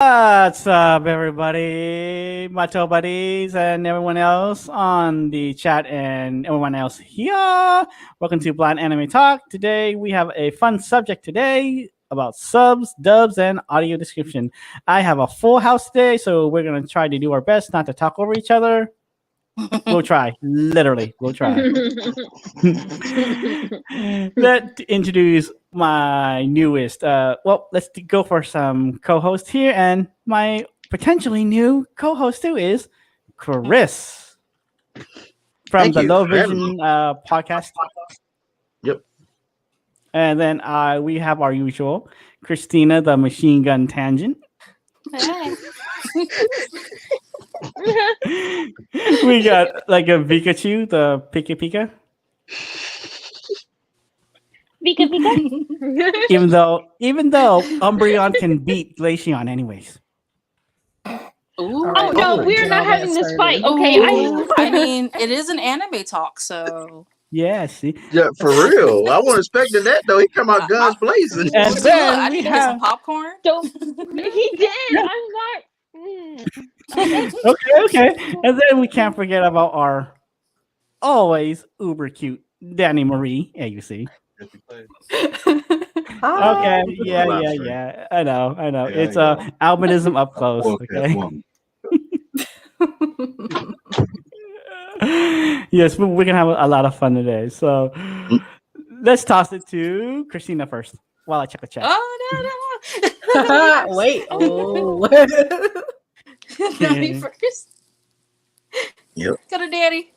What's up, everybody? Macho buddies and everyone else on the chat and everyone else here. Welcome to Blind Anime Talk. Today we have a fun subject today about subs, dubs, and audio description. I have a full house today, so we're gonna try to do our best not to talk over each other. We'll try. Literally, we'll try. Let's introduce my newest. Let's go for some co-hosts here, and my potentially new co-host too is Chris from Thank the you Low for having Vision podcast. Yep. And then we have our usual Christina, the Machine Gun Tangent. Hey. We got like a Pikachu, the Pika Pika. Pika Pika. Even though Umbreon can beat Glaceon anyways. Ooh. Oh no, no, we're not having this fight. Okay, I mean, it is an anime talk, so Yeah, see. Yeah, for real. I wasn't expecting that though. He come out guns blazing. And Look, then I we need to get some have popcorn. don't. He did. I'm not. okay. And then we can't forget about our always uber cute Danny Marie AUC. Okay, yeah. I know. Yeah, It's I albinism up close. Okay. Yes, but we're gonna have a lot of fun today. So let's toss it to Christina first while I check the chat. Oh no. Wait. Oh. Daddy first. Yep. Go to Daddy.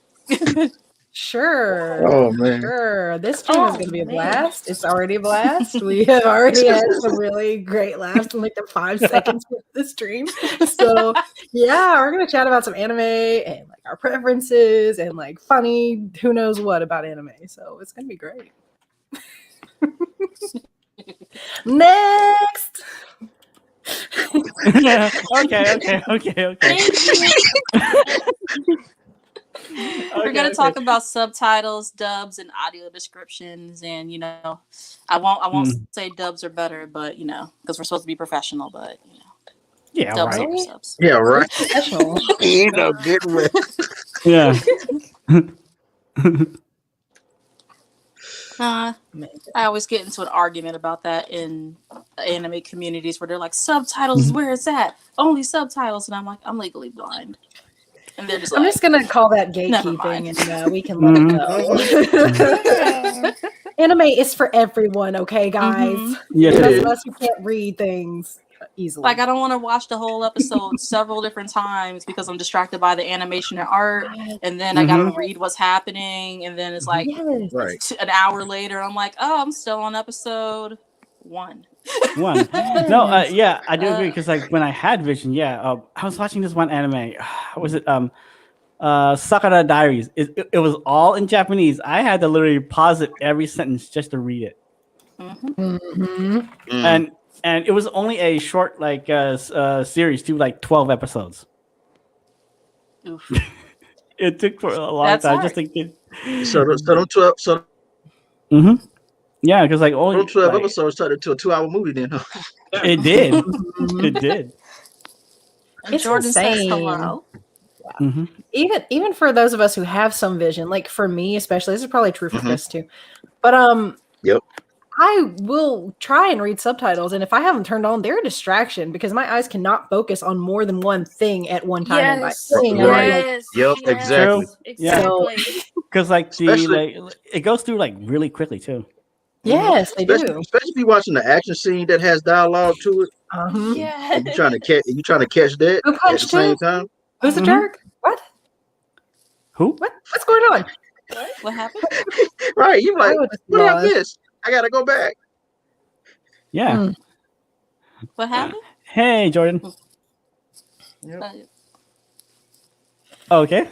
Sure. Oh man. Sure. This stream is going to be a blast. It's already a blast. We have already had some really great laughs in like the 5 seconds of the stream. So yeah, we're going to chat about some anime and like our preferences and like funny who knows what about anime. So it's going to be great. Next. Okay. We're gonna talk about subtitles, dubs, and audio descriptions, and I won't say dubs are better, but because we're supposed to be professional, but Yeah, dubs right. over subs. Yeah, right. Professional. Get with. Yeah. I always get into an argument about that in anime communities where they're like, subtitles, where is that? Only subtitles. And I'm like, I'm legally blind. And they're just I'm like, just going to call that Never mind. gatekeeping and we can let it go. Anime is for everyone, okay, guys? Yes, it Those is. of us who can't read things easily. like, I don't want to watch the whole episode several different times because I'm distracted by the animation and art. And then I got to read what's happening. And then it's like Yes. Right. an hour later, I'm like, oh, I'm still on episode 1. One. No, yeah, I do agree because like when I had vision, I was watching this one anime. Was it Sakura Diaries? It was all in Japanese. I had to literally pause it every sentence just to read it, and it was only a short like series too, like 12 episodes. Oof. It took for a long That's time hard. just to get. So them 12 Yeah, because like only 12 like, episodes turned into a 2-hour movie then. Huh? it did. It did. And It's Jordan says insane. hello. Mm-hmm. Even for those of us who have some vision, like for me especially, this is probably true for Chris too. But Yep. I will try and read subtitles, and if I have them turned on, they're a distraction because my eyes cannot focus on more than one thing at one time. And by thing, I mean, like, Right. Yep, exactly. Exactly. Because like Especially- it goes through like really quickly too. yes, they Especially, do. especially if you're watching the action scene that has dialogue to it. Yeah. And you're trying to catch that Who at the punched same who? time. Who's the Mhm. jerk? What? Who? What's going on? What happened? Right. You're like, I would just what did I love- miss? I gotta go back. Yeah. Mm. What happened? Hey, Jordan. Uh, Okay.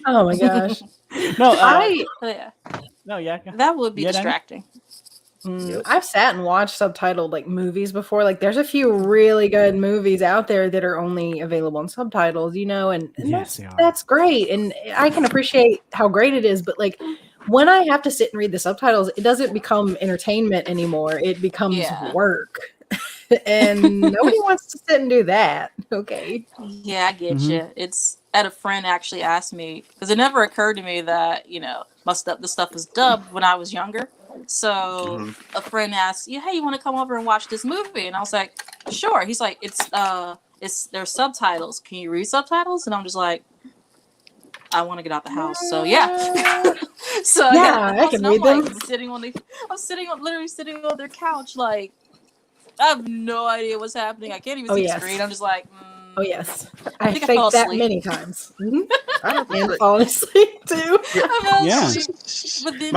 Oh my gosh. No, yeah, no, yeah. that would be Yeah, Danny? distracting. Yep. I've sat and watched subtitled like movies before. Like there's a few really good movies out there that are only available in subtitles, and Yes, they are. that's great. And I can appreciate how great it is, but like when I have to sit and read the subtitles, it doesn't become entertainment anymore. It becomes Yeah. work. and nobody wants to sit and do that. Okay. Yeah, I get you. It's I had a friend actually asked me because it never occurred to me that the stuff was dubbed when I was younger. So a friend asked, "Yeah, hey, you want to come over and watch this movie?" And I was like, "Sure." He's like, "It's there's subtitles. Can you read subtitles?" And I'm just like, "I want to get out the house." So yeah, so I can read them. Literally sitting on their couch, like I have no idea what's happening. I can't even see the screen. I'm just like. Oh yes, I I think I faked fell that asleep. many times. And like, fallen asleep too. Yeah. But then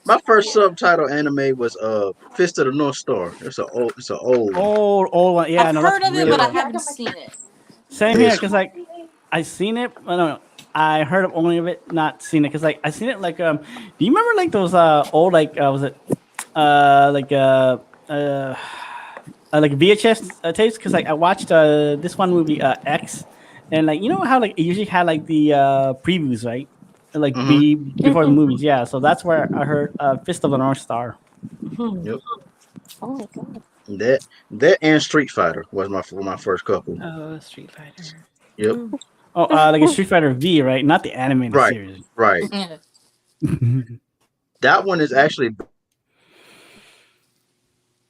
my first subtitle anime was Fist of the North Star. It's an old Old one. Yeah, I've no, heard that's of it, really but I old. haven't seen it. Same here, because like I seen it. No, I heard of only of it, not seen it. Because like I seen it like do you remember like those old like was it like VHS tapes? Because like I watched this one movie X, and like you know how like it usually had like the previews, right? Like before the movies, yeah. So that's where I heard Fist of the North Star. Yep. Oh my god. That and Street Fighter was my first couple. Oh, Street Fighter. Yep. Oh, like a Street Fighter V, right? Not the animated Right. series. Right. That one is actually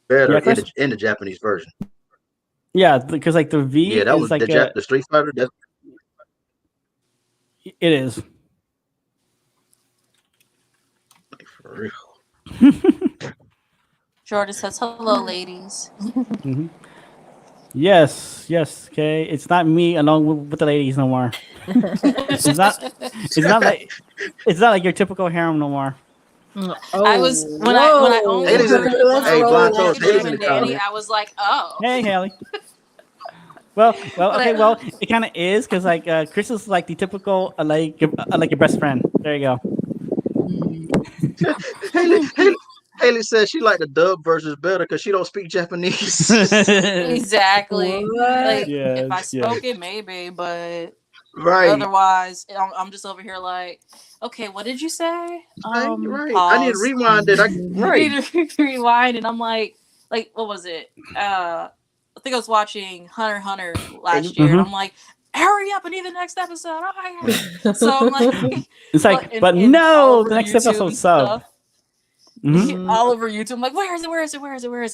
better in the Japanese version. Yeah, because like the V Yeah, that is was like the Street Fighter. it is. For real. Jordan says, "Hello, ladies." Yes, okay. It's not me along with the ladies no more. It's not like your typical harem no more. I was when I only heard Danny, I was like, oh. Hey, Haley. Well, okay. Well, it kind of is because like Chris is like the typical like your best friend. There you go. Haley says she liked the dub versions better because she don't speak Japanese. Exactly. Like, Yes, if I spoke it, maybe, but right. otherwise, I'm just over here like, okay, what did you say? Right. Pause. I need to rewind it. I need to rewind, and I'm like, what was it? I think I was watching Hunter x Hunter last year, and I'm like, hurry up! I need the next episode. Oh my god! So I'm like, it's like, no, the next episode sub. All over YouTube. I'm like, where is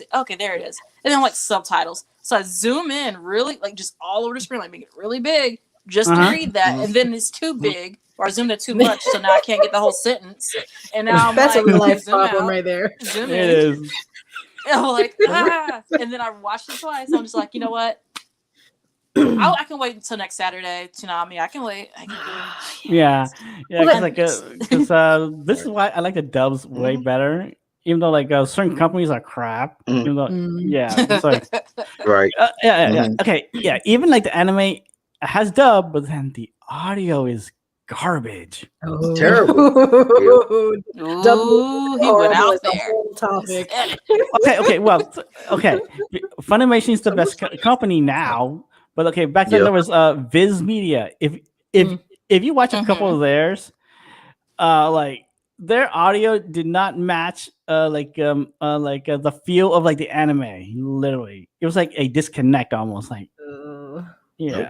it? Okay, there it is. And then like subtitles. So I zoom in really, like just all over the screen, like make it really big just to read that. And then it's too big, or I zoomed it too much, so now I can't get the whole sentence. And now I'm that's like, a real life zoom problem out, right there. Zoom It in. is. And I'm like, and then I watched it twice. I'm just like, you know what? I can wait until next Saturday, Tsunami. I can wait. Yeah, because this is why I like the dubs way better. Even though like certain companies are crap. Even though, it's like right. Yeah. Okay, yeah. Even like the anime has dub, but then the audio is garbage. Terrible. Ooh, he went out there. Topic. Okay. Well, okay. Funimation is the best company now, but okay. Back then there was Viz Media. If you watch a couple of theirs, like their audio did not match the feel of like the anime. Literally, it was like a disconnect almost. Like, yeah. Nope.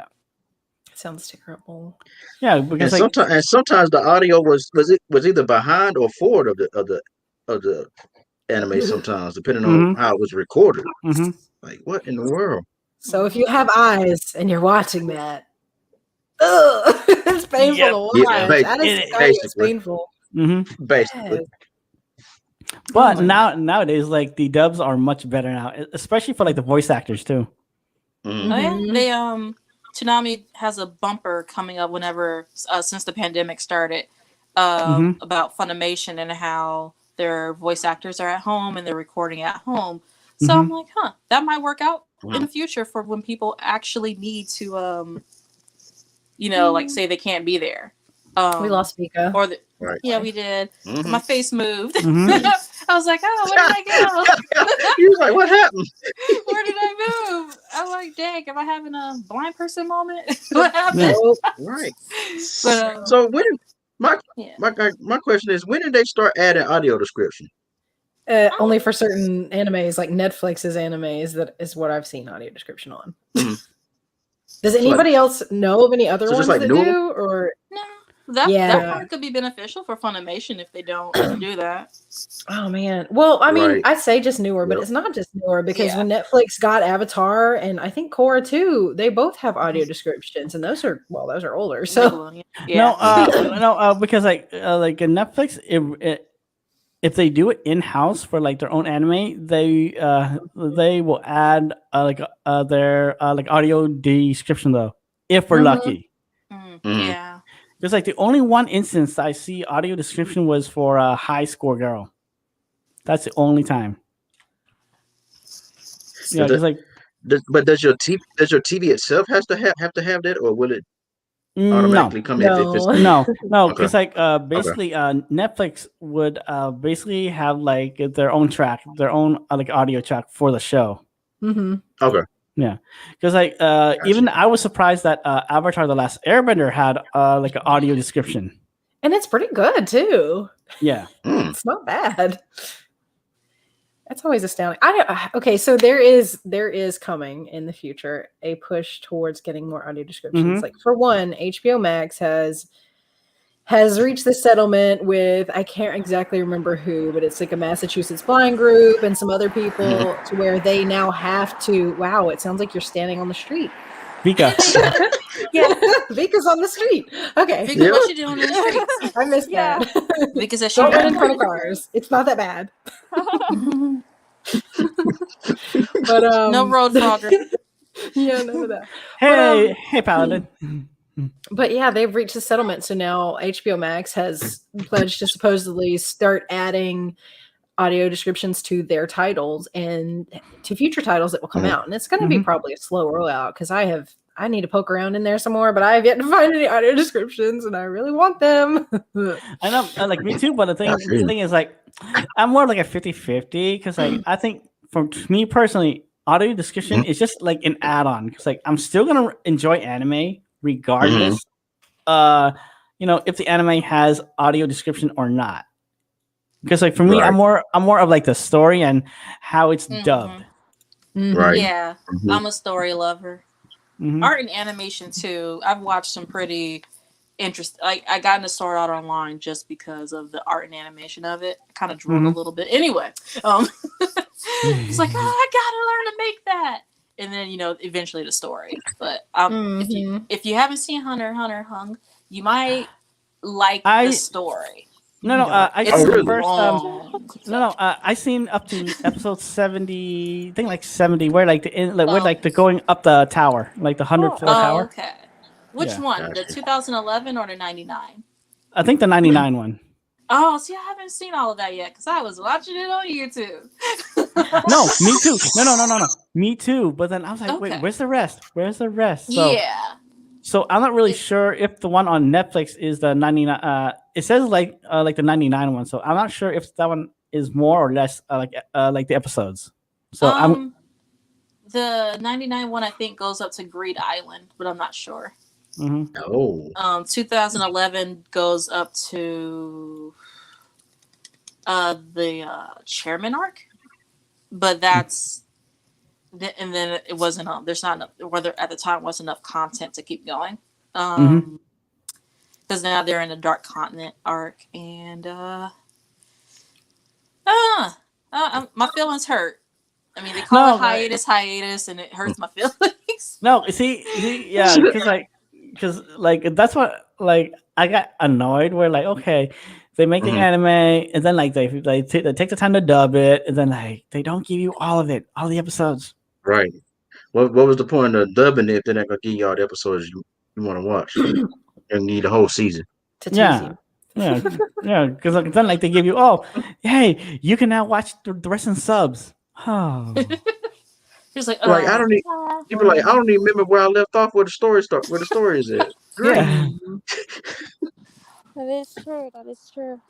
Sounds terrible. Yeah, because sometimes the audio was either behind or forward of the anime. Sometimes depending on how it was recorded. Like what in the world? So if you have eyes and you're watching that, it's painful to watch. That is painful. Basically. But nowadays, like the dubs are much better now, especially for like the voice actors too. Oh yeah, they Toonami has a bumper coming up whenever since the pandemic started about Funimation and how their voice actors are at home and they're recording at home. So I'm like, that might work out in the future for when people actually need to, like say they can't be there. We lost Mika. Yeah, we did. My face moved. I was like, oh, where did I go? You was like, what happened? Where did I move? I'm like, dang, am I having a blind person moment? What happened? Right. But, so when my question is, when did they start adding audio description? Only for certain animes, like Netflix's animes, that is what I've seen audio description on. Does anybody else know of any other ones like that Noodle? do? Or No, that part could be beneficial for Funimation if they don't do that. Oh man. Well, I mean, Right. I say just newer, but it's not just newer because when Netflix got Avatar and I think Korra too, they both have audio descriptions, and those are older. So no, because like in Netflix, if they do it in house for like their own anime, they will add their like audio description though, if we're lucky. Yeah. There's like the only one instance I see audio description was for High Score Girl. That's the only time. Yeah, because like. But does your TV itself have to have that, or will it automatically come if it's no? Because like basically Netflix would basically have like their own track, their own like audio track for the show. Okay. Yeah, because like even I was surprised that Avatar: The Last Airbender had like an audio description, and it's pretty good too. Yeah, it's not bad. That's always astounding. Okay, so there is coming in the future a push towards getting more audio descriptions. Like for one, HBO Max has reached the settlement with, I can't exactly remember who, but it's like a Massachusetts blind group and some other people to where they now have to. Wow, it sounds like you're standing on the street. Vika. Yeah, Vika's on the street. Okay. Vika, what you doing in the streets? I missed that. Vika says don't run in front of cars. It's not that bad. But no road fogger. Yeah, none of that. Hey, Paladin. But yeah, they've reached a settlement. So now HBO Max has pledged to supposedly start adding audio descriptions to their titles and to future titles that will come out. And it's going to be probably a slow rollout because I need to poke around in there some more, but I have yet to find any audio descriptions and I really want them. I know, like me too, but the thing is like, I'm more like a 50-50 because like, I think for me personally, audio description is just like an add-on because like, I'm still going to enjoy anime regardless, if the anime has audio description or not. Because like for me, I'm more of like the story and how it's dubbed. Right. Yeah, I'm a story lover. Art and animation too. I've watched some pretty interesting. Like I got into Sword Art Online just because of the art and animation of it. I kind of drew a little bit. Anyway, it's like I gotta learn to make that, and then eventually the story. But if you haven't seen Hunter x Hunter Hung, you might like the story. I seen the first. I seen up to episode 70. I think like 70, where like where like the going up the tower, like the 100th floor tower. Okay, which one? The 2011 or the 99? I think the 99 one. Oh, see, I haven't seen all of that yet because I was watching it on YouTube. No, me too. No. Me too. But then I was like, wait, where's the rest? So, yeah. So I'm not really sure if the one on Netflix is the 99. It says like the 99 one. So I'm not sure if that one is more or less like the episodes. So the 99 one I think goes up to Greed Island, but I'm not sure. 2011 goes up to the chairman arc, but that's. And then it wasn't there's not enough, whether at the time wasn't enough content to keep going because now they're in the Dark Continent arc and my feelings hurt. I mean, they call it hiatus and it hurts my feelings. No, see yeah, because that's what like I got annoyed where like okay, they make the anime and then like they take the time to dub it and then like they don't give you all of it, all the episodes. Right. What was the point of dubbing it if they're not gonna give you all the episodes you want to watch? You need the whole season. Yeah, because like, then like they give you hey, you can now watch the rest in subs. Oh. He's like, I don't even remember where I left off, where the story is at. Great. Yeah. That is true.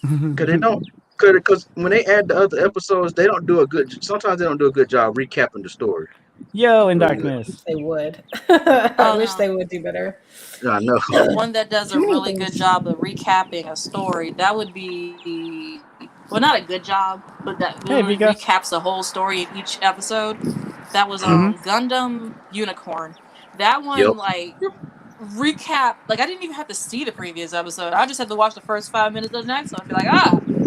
Because they don't. Because when they add the other episodes, sometimes they don't do a good job recapping the story. Yo, in Really good. darkness. They would. I Oh, wish no. they would do better. I know. One that does a really good job of recapping a story. That would be, well, not a good job, but that Hey, literally Vika. recaps the whole story in each episode. That was Gundam Unicorn. That one, Yep. like, recap. Like, I didn't even have to see the previous episode. I just had to watch the first 5 minutes of the next one and be like,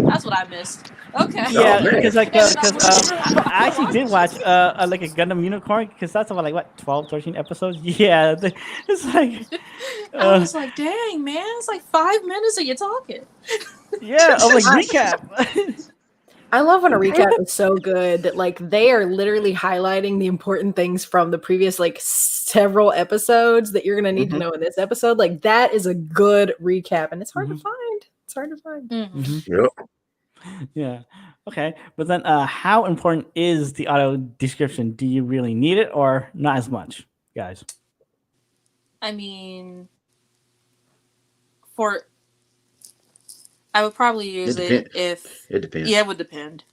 that's what I missed. Okay. Yeah, man. because like, And then I actually did watch like a Gundam Unicorn because that's about like what 12, 13 episodes. Yeah, it's like I was like, dang, man, it's like 5 minutes of you talking. yeah, oh like recap. I love when a recap is so good that like they are literally highlighting the important things from the previous like several episodes that you're gonna need to know in this episode. Like that is a good recap, and it's hard to find. It's hard to find. Yep. Yeah. Okay, but then how important is the audio description? Do you really need it or not as much, guys? I mean, I would probably use it if it depends. Yeah, it would depend.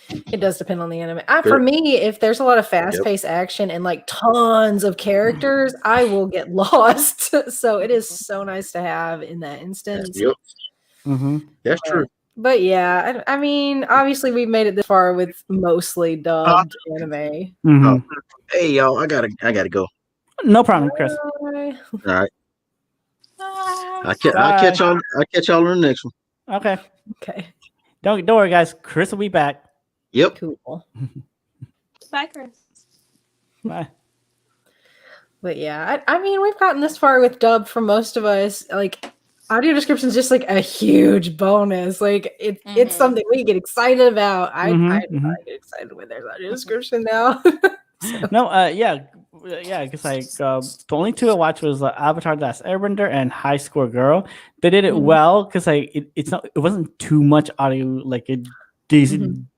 It does depend on the anime. For me, if there's a lot of fast-paced action and like tons of characters, I will get lost. So it is so nice to have in that instance. Yep. That's true. But yeah, I mean, obviously we've made it this far with mostly dubbed anime. Oh, hey y'all, I gotta go. No problem, Chris. Bye. All right. I'll catch y'all on the next one. Okay. Okay. Don't worry, guys. Chris will be back. Yep. Cool. Bye, Chris. Bye. But yeah, I mean, we've gotten this far with dub for most of us. Like, audio description is just like a huge bonus. Like, it's something we get excited about. I get excited when there's audio description now. No, yeah, because like the only two I watched was Avatar: The Last Airbender and High Score Girl. They did it well because like it wasn't too much audio like a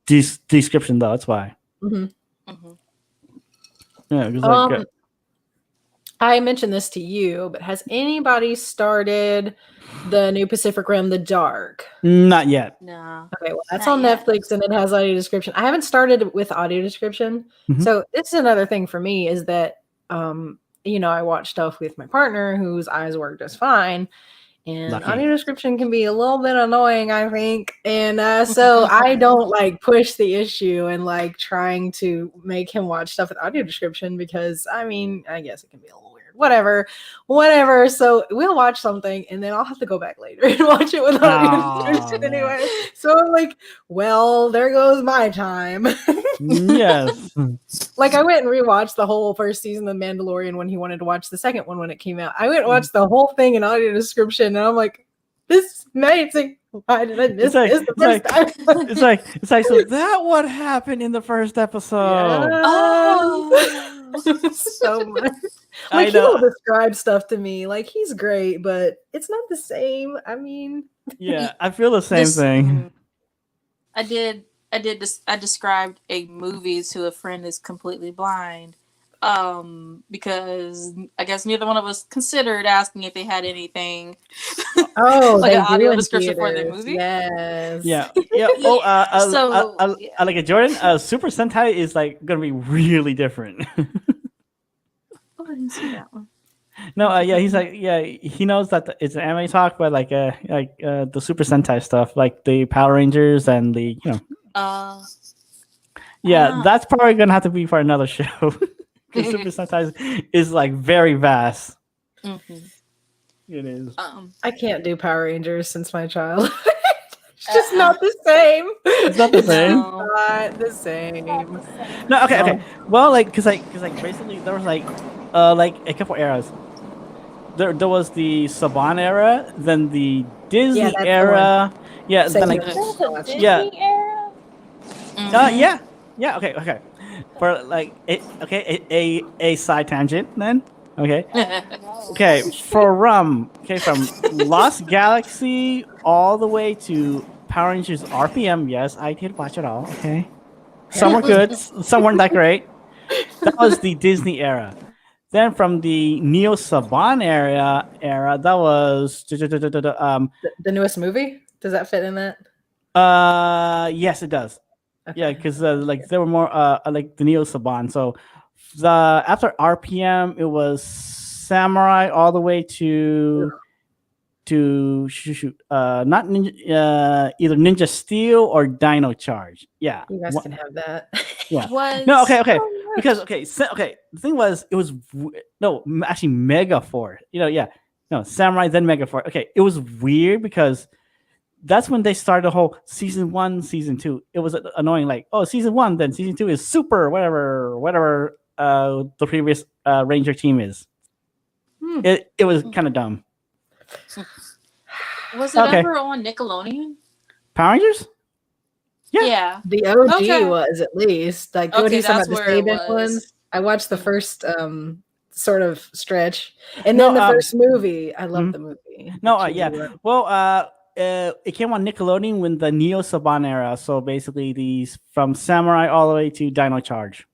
description though. That's why. Yeah, because like. I mentioned this to you, but has anybody started the new Pacific Rim: The Dark? Not yet. No. Okay, well, that's on Netflix and it has audio description. I haven't started with audio description. So this is another thing for me is that, I watch stuff with my partner whose eyes work just fine. And audio description can be a little bit annoying, I think. And so I don't like push the issue and like trying to make him watch stuff with audio description because I mean, I guess it can be a little weird. Whatever. So we'll watch something and then I'll have to go back later and watch it with audio description anyway. So I'm like, well, there goes my time. Yes. Like I went and rewatched the whole first season of The Mandalorian when he wanted to watch the second one when it came out. I went and watched the whole thing in audio description and I'm like, this is amazing. Why did I miss this the first time? It's like so that what happened in the first episode. So much. Like he will describe stuff to me. Like he's great, but it's not the same. I mean, yeah, I feel the same thing. I described a movie to a friend who's completely blind. Because I guess neither one of us considered asking if they had anything. Like an audio description for their movie. Yes. Yeah. Oh, like a Jordan, Super Sentai is like gonna be really different. Oh, I didn't see that one. No, he's like, he knows that it's an anime talk, but like the Super Sentai stuff, like the Power Rangers and the that's probably gonna have to be for another show. Because Super Sentai is like very vast. It is. I can't do Power Rangers since my child. It's just not the same. It's not the same. Not the same. No, okay. Well, like, cause basically there was like a couple eras. There was the Saban era, then the Disney era. Yeah, then like Disney era. Yeah. Okay. For like a side tangent then. Okay. Okay. For from Lost Galaxy all the way to Power Rangers RPM. Yes, I did watch it all. Okay. Some were good. Some weren't that great. That was the Disney era. Then from the Neo Saban era, that was the newest movie. Does that fit in that? Yes, it does. Yeah, because like there were more like the Neo Saban. So after RPM, it was Samurai all the way to not ninja, either Ninja Steel or Dino Charge. Yeah, You guys can have that. yeah. Was No, okay. Oh, Because okay. The thing was, it was actually Mega Force. Yeah. No, Samurai then Mega Force. Okay, it was weird because that's when they started the whole season 1, season 2. It was annoying. Like, oh, season 1, then season 2 is super, whatever. The previous Ranger team is. It was kind of dumb. Was it ever on Nickelodeon? Power Rangers? Yeah. The OG Okay. was at least like Okay, what he's talking that's about the where it Saban was. ones. I watched the first sort of stretch, and then the first movie. I love the movie. No, yeah. Well, it came on Nickelodeon when the Neo Saban era. So basically, these from Samurai all the way to Dino Charge.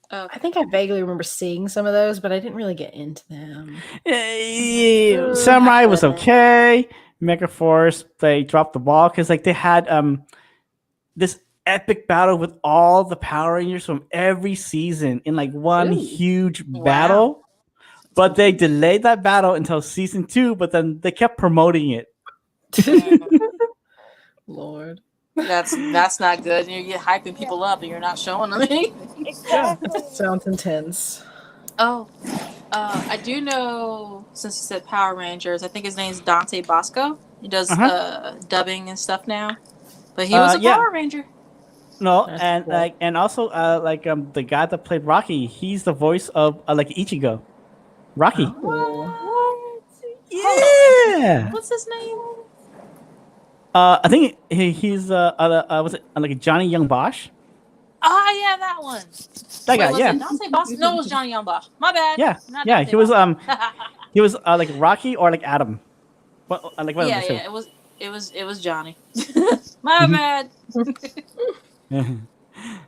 I think I vaguely remember seeing some of those, but I didn't really get into them. Samurai was okay. Mega Force, they dropped the ball because like they had this epic battle with all the Power Rangers from every season in like one huge battle. But they delayed that battle until season 2, but then they kept promoting it. Lord. That's not good. You're hyping people up and you're not showing them anything. Exactly. Sounds intense. Oh, I do know, since you said Power Rangers, I think his name's Dante Bosco. He does dubbing and stuff now. But he was a Power Ranger. No, That's and cool. and also the guy that played Rocky, he's the voice of like Ichigo. Rocky. Oh. Yeah. What's his name? I think he's was it like Johnny Young Bosch? Oh yeah, that one. That guy, was yeah. it Dante Bosco? No, it was Johnny Young Bosch. My bad. Yeah, Not yeah. Dante He was Bosco. he was like Rocky or like Adam. What like one yeah, of the yeah. It was Johnny. My bad. two.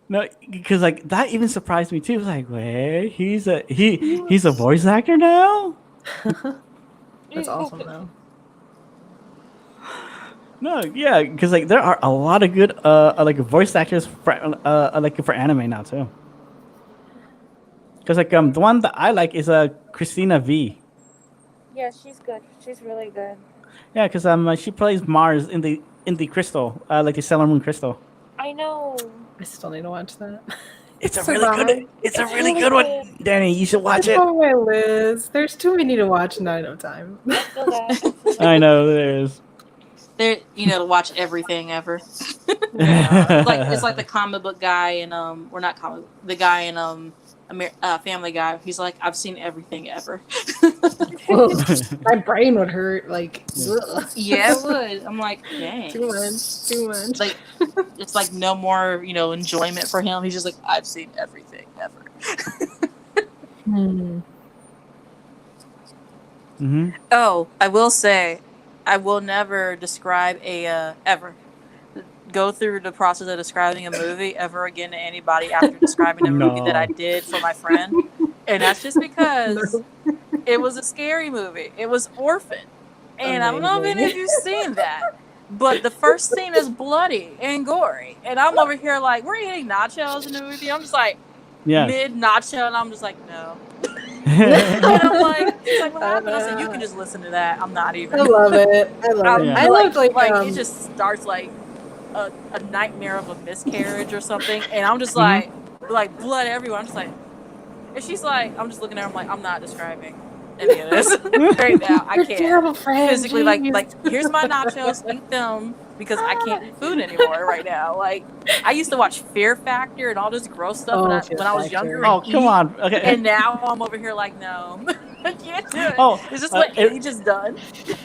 No, because like that even surprised me too. It was like, wait, he's a voice actor now. That's awesome though. No, yeah, because like there are a lot of good like voice actors for like for anime now too. Because like the one that I like is Christina V. Yeah, she's good. She's really good. Yeah, because she plays Mars in the Crystal, like the Sailor Moon Crystal. I know. I still need to watch that. It's a really good one, Danny. You should watch It's it. on my list. There's too many to watch, and I don't have time. I feel that. I know there is. There, to watch everything ever. It's like the comic book guy and or not comic, the guy in Family Guy. He's like, I've seen everything ever. My brain would hurt. Like, yeah, it would. I'm like, dang, too much. Like, it's like no more, enjoyment for him. He's just like, I've seen everything ever. Oh, I will say, I will never describe ever go through the process of describing a movie ever again to anybody after describing a movie that I did for my friend. And that's just because it was a scary movie. It was Orphan. And I don't know if any of you've seen that. But the first scene is bloody and gory. And I'm over here like, we're eating nachos in the movie. I'm just like, mid nacho. And I'm just like, no. And I'm like, it's like, what happened? I said, you can just listen to that. I'm not even. I love it. I love it. I love like it just starts like a nightmare of a miscarriage or something, and I'm just like blood everywhere. I'm just like, and she's like, I'm just looking at her. I'm like, I'm not describing any of this right now. I can't terrible friend, physically like here's my nachos, eat them because I can't eat food anymore right now. Like I used to watch Fear Factor and all this gross stuff when I was younger. Oh, come on. Okay. And now I'm over here like, no, I can't do it. Oh, is this what age is done?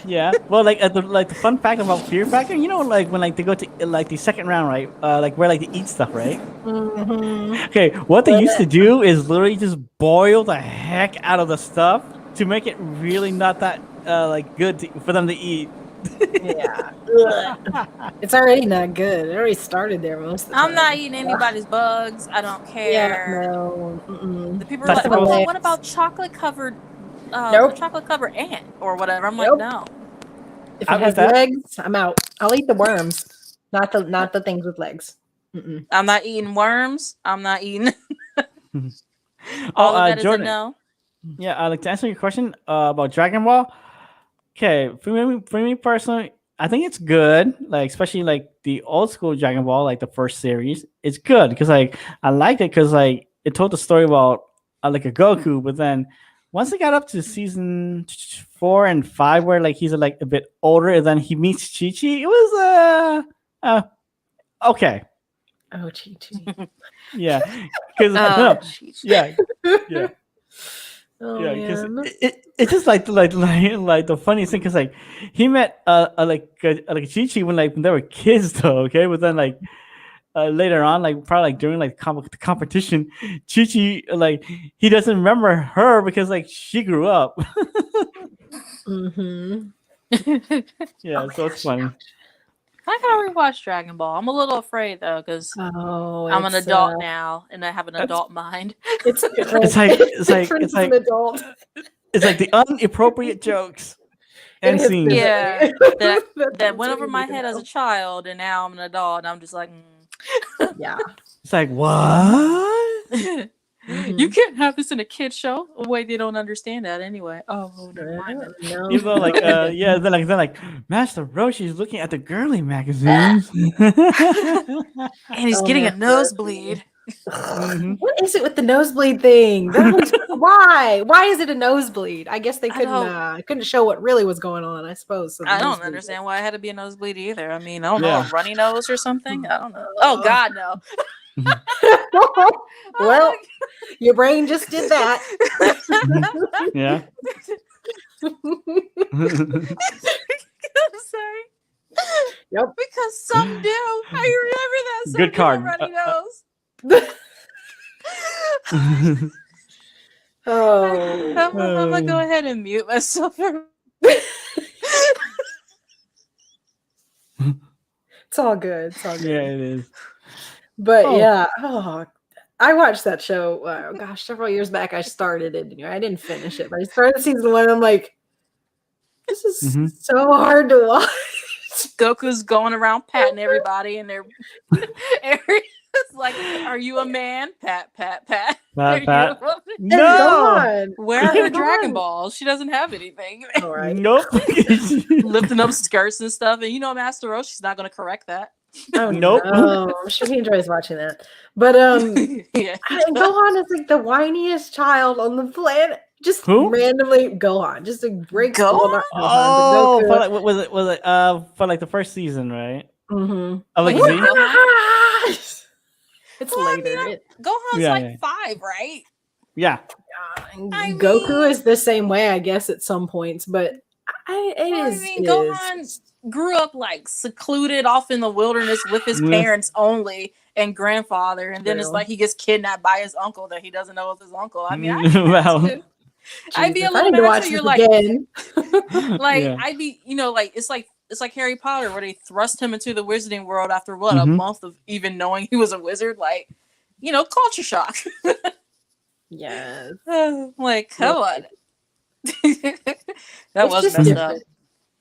Yeah. Well, like the fun fact about Fear Factor, like when like they go to like the second round, right? Like where like they eat stuff, right? Mm-hmm. Okay. What they used to do is literally just boil the heck out of the stuff to make it really not that like good for them to eat. Yeah. It's already not good. It already started there most of the time. I'm not eating anybody's bugs. I don't care. Yeah, no. The people are like, oh, what about chocolate covered chocolate covered ant or whatever? I'm like, no. If it has legs, I'm out. I'll eat the worms. Not the things with legs. Mm-mm. I'm not eating worms. I'm not eating. All of that is a Jordan. no. Yeah, like to answer your question about Dragon Ball. Okay, for me personally, I think it's good. Like especially like the old school Dragon Ball, like the first series, it's good because like I liked it because like it told the story about like a Goku, but then once it got up to season 4 and 5, where like he's like a bit older, and then he meets Chi Chi, it was okay, Oh, Chi-Chi. yeah, because Oh, jeez. yeah, yeah. Oh, Yeah, because man. it's just like the funniest thing because like he met like Chi-Chi when they were kids though, okay, but then like later on, like probably like during like the competition, Chi-Chi like he doesn't remember her because like she grew up. Mm-hmm. Yeah, Oh, so it's funny. I gotta rewatch Dragon Ball. I'm a little afraid though because Oh, I'm an it's, adult now and I have an that's- adult mind. It's It's like Prince is an adult. it's like the inappropriate jokes and It has scenes. been- Yeah, that That's went what over you my need to head as know. a child, and now I'm an adult, and I'm just like, Yeah. It's like what? You can't have this in a kid show. Wait, they don't understand that anyway. Oh, never mind. Then. No, Even though like yeah, they're like Master Roshi's looking at the girly magazines. And he's Oh, getting a man. nosebleed. Mhm. What is it with the nosebleed thing? Why? Why is it a nosebleed? I guess they I don't- couldn't show what really was going on. I suppose. So the I don't nosebleed understand why I had to be a nosebleed either. I mean, I don't know, Yeah. a runny nose or something. I don't know. Oh God, no. Well, your brain just did that. Yeah. I'm sorry. Yep. Because some do. I remember that. Some Good do have card. runny nose. Oh. I'm gonna go ahead and mute myself. It's all good. It's all good. Yeah, it is. But Oh. yeah, I watched that show. Gosh, several years back. I started it. I didn't finish it, but I started season 1. And I'm like, this is Mhm. so hard to watch. Goku's going around patting everybody in their areas. Like, are you a man? Pat, pat, pat. Are you Pat. a woman? And No. Gohan. Where are her Gohan. Dragon Balls? She doesn't have anything. All right. Nope. Lifting up skirts and stuff. And you know, Master Roshi's not going to correct that. Oh, Nope. no. I'm sure he enjoys watching that. But Yeah. Gohan is like the whiniest child on the planet. Just Who? randomly Gohan. Just a break. Gohan? Oh, for like, was it for like the first season, right? Mm-hmm. Of like Wait, Z? It's Well, I later. mean, Gohan's Yeah, like yeah. 5, right? Yeah. I Goku mean- is the same way, I guess, at some points, but Gohan grew up like secluded off in the wilderness with his Yeah. parents only and grandfather, and then it's True. like he gets kidnapped by his uncle that he doesn't know is his uncle. I mean, Wow. I'd be a Jesus, I little need to mad watch too. this You're like, again. like Yeah. I'd be, like it's like Harry Potter where they thrust him into the wizarding world after what a Mhm. month of even knowing he was a wizard. Like, culture shock. Yes. Like, come on. That It's was just messed different. up. It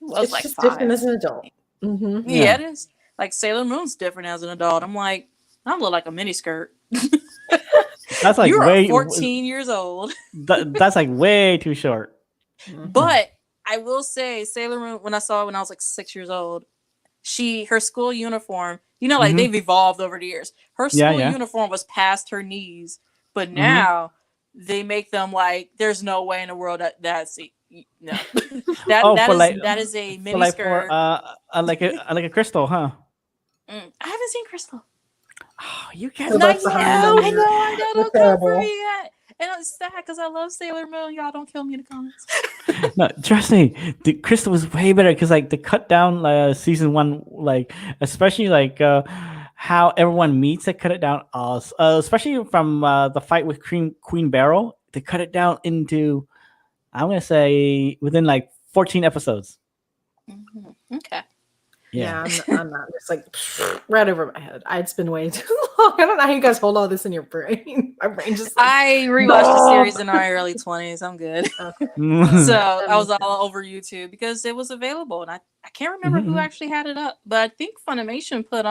was It's like just 5. different as an adult. Mm-hmm. Yeah, Yeah. it is. Like Sailor Moon's different as an adult. I'm like, I look like a mini skirt. That's like You're way 14 years old. That's like way too short. But I will say, Sailor Moon, when I saw it when I was like 6 years old, her school uniform, like Mhm. they've evolved over the years. Her school Yeah, yeah. uniform was past her knees, but now they make them like there's no way in the world that's no. that is a For mini like skirt. for like a crystal, huh? I haven't seen Crystal. Oh, you can't. So Not that's yet. behind I them. know. Don't They're come for terrible. me yet. And it's sad because I love Sailor Moon. Y'all don't kill me in the comments. No, trust me, the crystal was way better because like the cut down season 1, like especially like how everyone meets, they cut it down. Especially from the fight with Queen Beryl, they cut it down into, I'm gonna say, within like 14 episodes. Okay. Yeah, I'm not. It's like right over my head. It's been way too long. I don't know how you guys hold all this in your brain. My brain just like, I rewatched the series in my early 20s. I'm good. Yeah. So I was all over YouTube because it was available, and I can't remember who Mhm. actually had it up, but I think Funimation put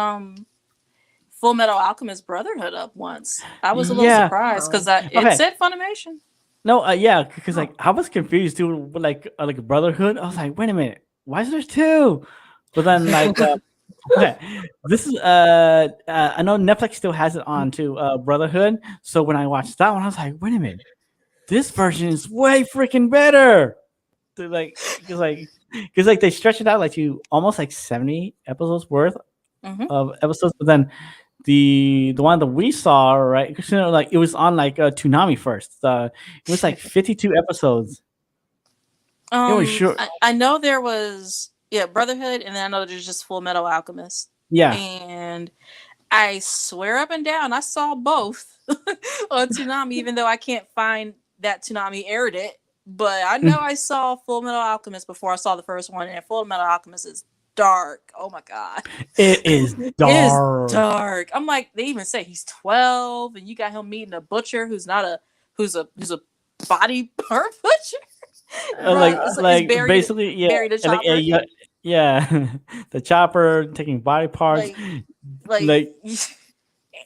Full Metal Alchemist Brotherhood up once. I was a little surprised because it said Funimation. No, yeah, because like I was confused too, with, like Brotherhood. I was like, wait a minute, why is there two? But then like, okay, this is I know Netflix still has it on too, Brotherhood. So when I watched that one, I was like, wait a minute, this version is way freaking better. Because they stretch it out like to almost like 70 episodes worth of episodes, but then the one that we saw, right? Because like it was on like Toonami first. It was like 52 episodes. It was short. I know there was Brotherhood, and then I know there's just Full Metal Alchemist. Yeah, and I swear up and down I saw both on Toonami, even though I can't find that Toonami aired it. But I know I saw Full Metal Alchemist before I saw the first one, and Full Metal Alchemist is dark. Oh my god, it is dark. It is dark. I'm like, they even say he's 12, and you got him meeting a butcher who's a body part butcher. Buried, basically, yeah, buried a chopper. Yeah, the chopper taking body parts, like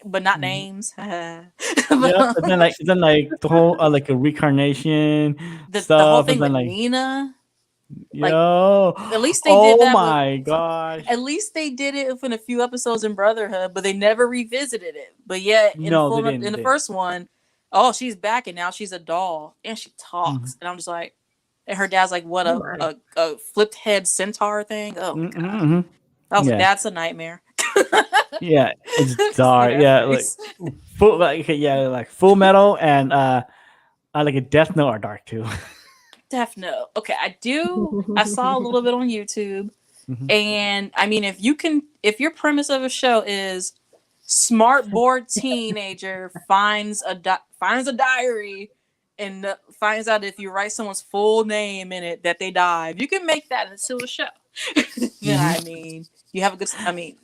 but not names. Yeah, but then the whole like a reincarnation stuff. The whole thing and then, with Nina. At least they did that. Oh my gosh! At least they did it within a few episodes in Brotherhood, but they never revisited it. But yet, in the first one, she's back and now she's a doll and she talks, and I'm just like, and her dad's like, what a flipped head centaur thing. Oh my god! I was like, that's a nightmare. Yeah, it's dark. Yeah, like Full Metal and like a Death Note are dark too. Death Note. Okay, I saw a little bit on YouTube, and I mean, if your premise of a show is smart bored teenager finds a diary and finds out if you write someone's full name in it that they die, if you can make that into a show, then I mean, you have a good. I mean,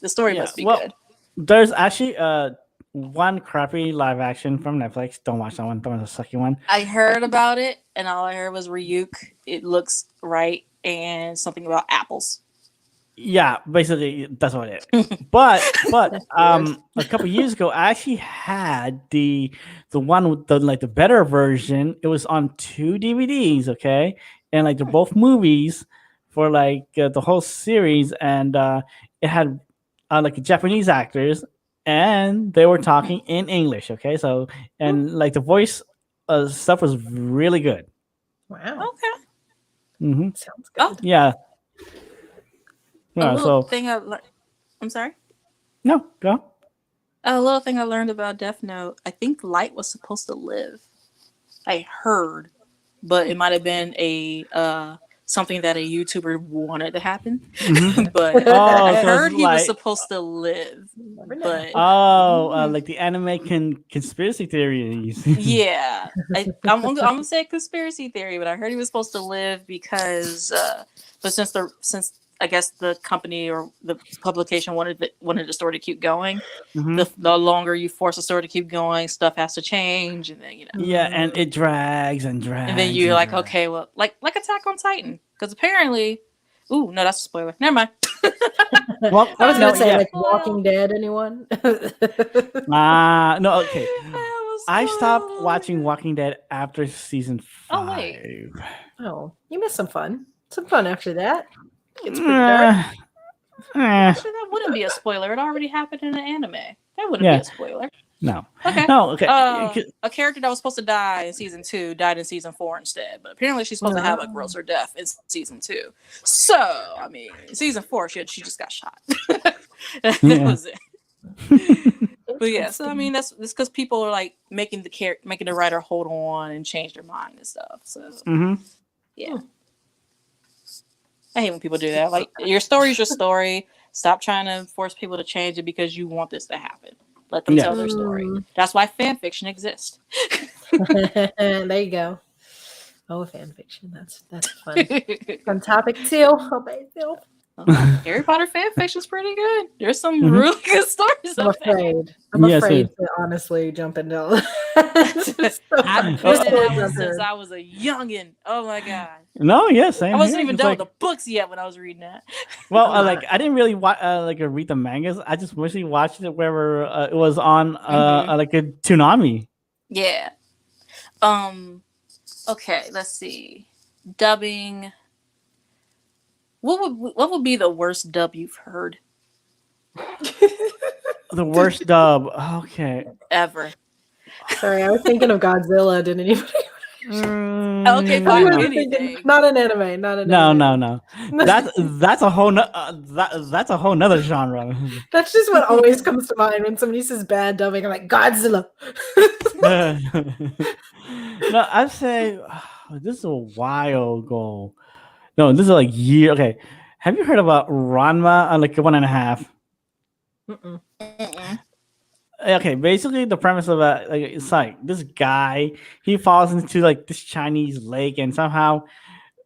the story must be good. There's actually one crappy live action from Netflix. Don't watch that one. That was a sucky one. I heard about it, and all I heard was Ryuk. It looks right, and something about apples. Yeah, basically that's what it is. But a couple years ago, I actually had the one with the better version. It was on 2 DVDs, okay, and like they're both movies for like the whole series, and it had like Japanese actors. And they were talking in English, okay? So, and like the voice stuff was really good. Wow. Okay. Sounds good. Oh. Yeah. I'm sorry? No, go. A little thing I learned about Death Note. I think Light was supposed to live. I heard. But it might have been a something that a YouTuber wanted to happen. But I heard he was supposed to live. But like the anime conspiracy theories. Yeah. I'm gonna say conspiracy theory, but I heard he was supposed to live because but since I guess the company or the publication wanted the story to keep going. The longer you force the story to keep going, stuff has to change, and then Yeah, and it drags and drags. And then you're like, okay, well, like Attack on Titan, because apparently, no, that's a spoiler. Never mind. Well, I was gonna say like Walking Dead. Anyone? No, okay. I stopped watching Walking Dead after season 5. Oh wait. Oh, you missed some fun. Some fun after that. It's pretty dark. Actually, that wouldn't be a spoiler. It already happened in the anime. That wouldn't be a spoiler. No. Okay. No, okay. A character that was supposed to die in season 2 died in season 4 instead. But apparently she's supposed to have a grosser death in season 2. So, I mean, season 4, she just got shot. That was it. But yeah, so I mean, that's because people are like making the writer hold on and change their mind and stuff. So, yeah. I hate when people do that. Like, your story's your story. Stop trying to force people to change it because you want this to happen. Let them tell their story. That's why fan fiction exists. There you go. Oh, fan fiction. That's fun. Fun topic too. Oh, Basil. Harry Potter fan fiction's pretty good. There's some really good stories. I'm afraid to honestly jump into all I've been in that one since I was a youngin. Oh my god. No, yeah, same. I wasn't here. even It's done like, with the books yet when I was reading that. well, like I didn't really read the mangas. I just mostly watched it wherever it was on like a Toonami. Yeah. Okay, let's see. Dubbing. What would be the worst dub you've heard The worst dub. Okay. ever? Sorry, I was thinking of Godzilla. Didn't anybody? Okay, I fine. was Anything. thinking, not an anime. Not an No, anime. no. That's a whole that's a whole nother genre. That's just what always comes to mind when somebody says bad dubbing. I'm like Godzilla. No, I'd say this is a while ago. No, this is like year. Okay, have you heard about Ranma on like 1.5? Mm-mm. Okay, basically the premise of it, like it's like this guy, he falls into like this Chinese lake and somehow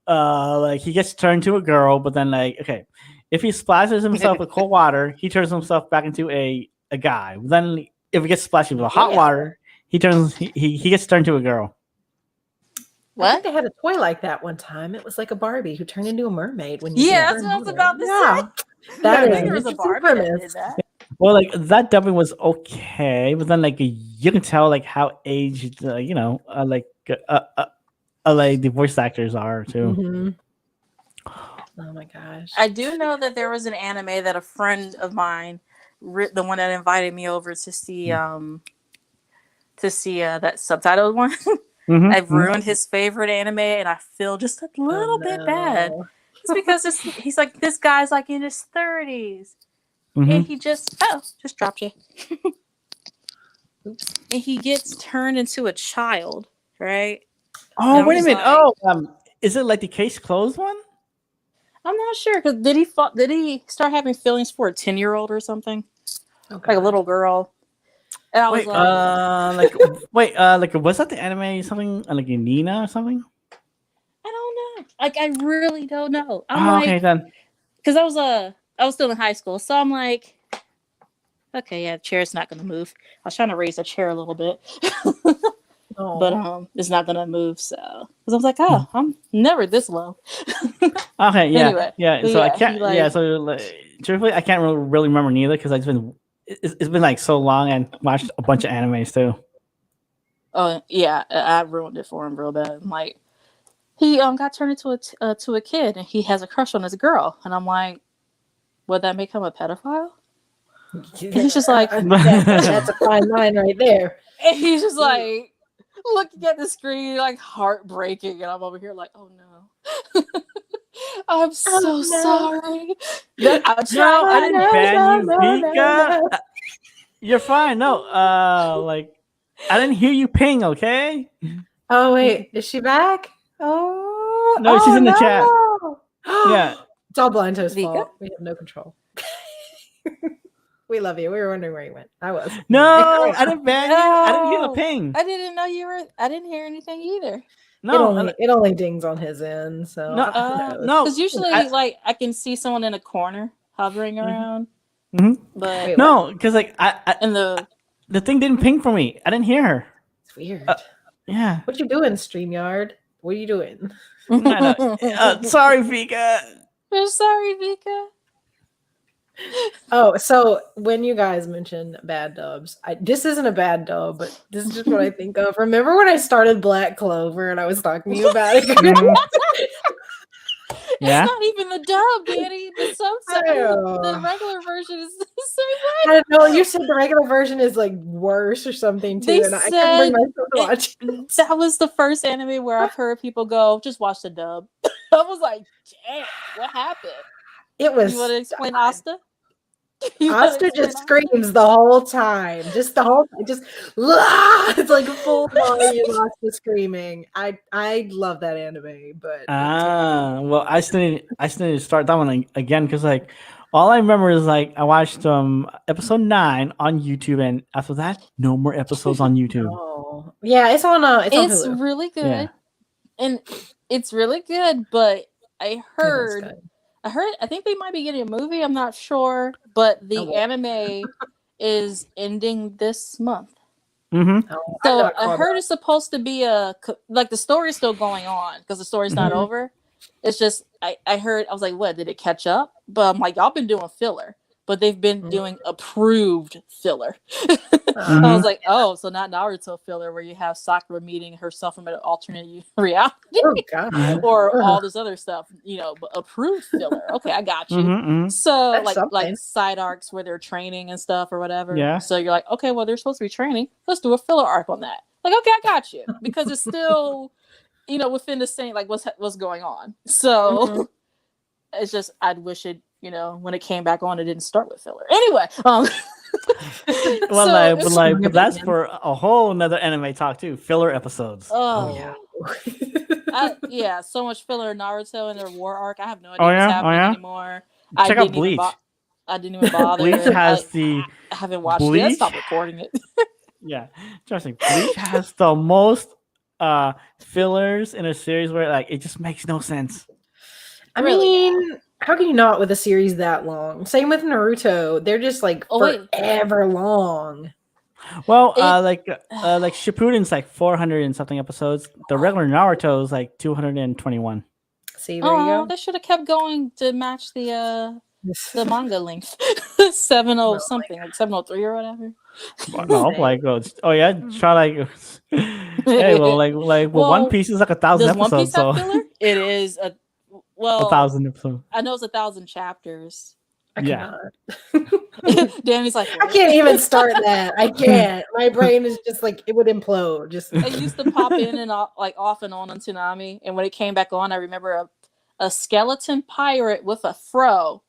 like he gets turned to a girl, but then like okay, if he splashes himself with cold water, he turns himself back into a guy. Then if he gets splashed with hot water, he gets turned to a girl. I think they had a toy like that one time. It was like a Barbie who turned into a mermaid when you Yeah, that's what I was about to say. That I is think there was a Barbie that did that. Well, like that dubbing was okay, but then like you can tell like how aged, like the voice actors are too. Mm-hmm. Oh my gosh! I do know that there was an anime that a friend of mine, the one that invited me over to see that subtitled one. I've ruined his favorite anime, and I feel just a little bit bad. It's because he's like this guy's like in his 30s. And he just dropped you. And he gets turned into a child, right? Oh, wait a minute. Is it like the Case Closed one? I'm not sure because did he start having feelings for a 10-year-old or something? Okay. Like a little girl. And I was like was that the anime something like Nina or something? I don't know. Like I really don't know. Okay then. Because I was still in high school, so I'm like, okay, yeah, the chair's not gonna move. I was trying to raise the chair a little bit, but it's not gonna move. So, because I was like, oh, I'm never this low. Okay, yeah, anyway, yeah. So I can't. Truthfully, I can't really remember neither because it's been like so long and watched a bunch of animes too. Oh yeah, I ruined it for him real bad. I'm like, he got turned into a kid and he has a crush on this girl, and I'm like, would that make him a pedophile? And he's just like, that's a fine line right there. And he's just like looking at the screen, like heartbreaking, and I'm over here like, oh no. I'm so sorry. I didn't ban you, Vika. You're fine. No, like I didn't hear you ping. Okay. Oh wait, is she back? Oh no, she's in the chat. Yeah, it's all Blind Toast's fault. We have no control. We love you. We were wondering where you went. I was. No, I didn't ban you. I didn't hear the ping. I didn't know you were. I didn't hear anything either. No, it only dings on his end. So no, because usually like I can see someone in a corner hovering around. But no, because like and the thing didn't ping for me. I didn't hear her. It's weird. Yeah. What you doing, StreamYard? What are you doing? Sorry, Vika. I'm sorry, Vika. Oh, so when you guys mentioned bad dubs, this isn't a bad dub, but this is just what I think of. Remember when I started Black Clover and I was talking to you about it? Yeah. It's not even the dub, Danny. The regular version is the same way. I don't know. You said the regular version is like worse or something too, and I couldn't bring myself to watch it. That was the first anime where I've heard people go, "Just watch the dub." I was like, "Damn, what happened?" It was. You want to explain Asta? Asta just screams the whole time. Just the whole time. Just it's like a full volume Asta screaming. I love that anime, but well, I still need to start that one again because like all I remember is like I watched episode 9 on YouTube, and after that, no more episodes on YouTube. Oh, yeah, it's on it's Hulu. Really good, and it's really good. But I think they might be getting a movie. I'm not sure, but the anime is ending this month. Mm-hmm. Oh, I've So not I caught heard up. it's supposed to be like the story's still going on because the story's not Mhm. over. It's just I heard, I was like, what, did it catch up? But I'm like, y'all been doing filler, but they've been Mhm. doing approved filler. Mm-hmm. I was like, oh, so not Naruto filler where you have Sakura meeting herself from an alternate reality Oh God. or Ugh. all this other stuff, but approved filler. Okay, I got you. Mm-hmm. So That's like something. side arcs where they're training and stuff or whatever. Yeah. So you're like, okay, well they're supposed to be training. Let's do a filler arc on that. Like, okay, I got you because it's still, within the same like what's going on. So Mhm. it's just I'd wish it, when it came back on, it didn't start with filler. Anyway, Well, so but that's for a whole nother anime talk too. Filler episodes. oh yeah. yeah, so much filler in Naruto and their war arc. I have no idea Oh, what's yeah? Oh, happening yeah? anymore. Check out Bleach. I didn't even bother. Bleach has the I haven't watched it. I stopped Bleach? recording it. Yeah, trust me. Bleach has the most fillers in a series where like it just makes no sense. I Really mean, how can you not with a series that long? Same with Naruto. They're just like wait. forever long. Well, like Shippuden's like 400 and something episodes. The regular Naruto is like 221. See, there you Oh, go. they should have kept going to match the manga length. 70 something, like 703 or whatever. No, like oh yeah, try like hey, well, like One Piece is like 1,000 does One episodes, Piece so have filler? It is a 1,000 episodes. I know it's 1,000 chapters. I Yeah. cannot. Danny's like, I can't even start that. I can't. My brain is just like it would implode. Just it used to pop in and off and on Tsunami, and when it came back on, I remember a skeleton pirate with a fro,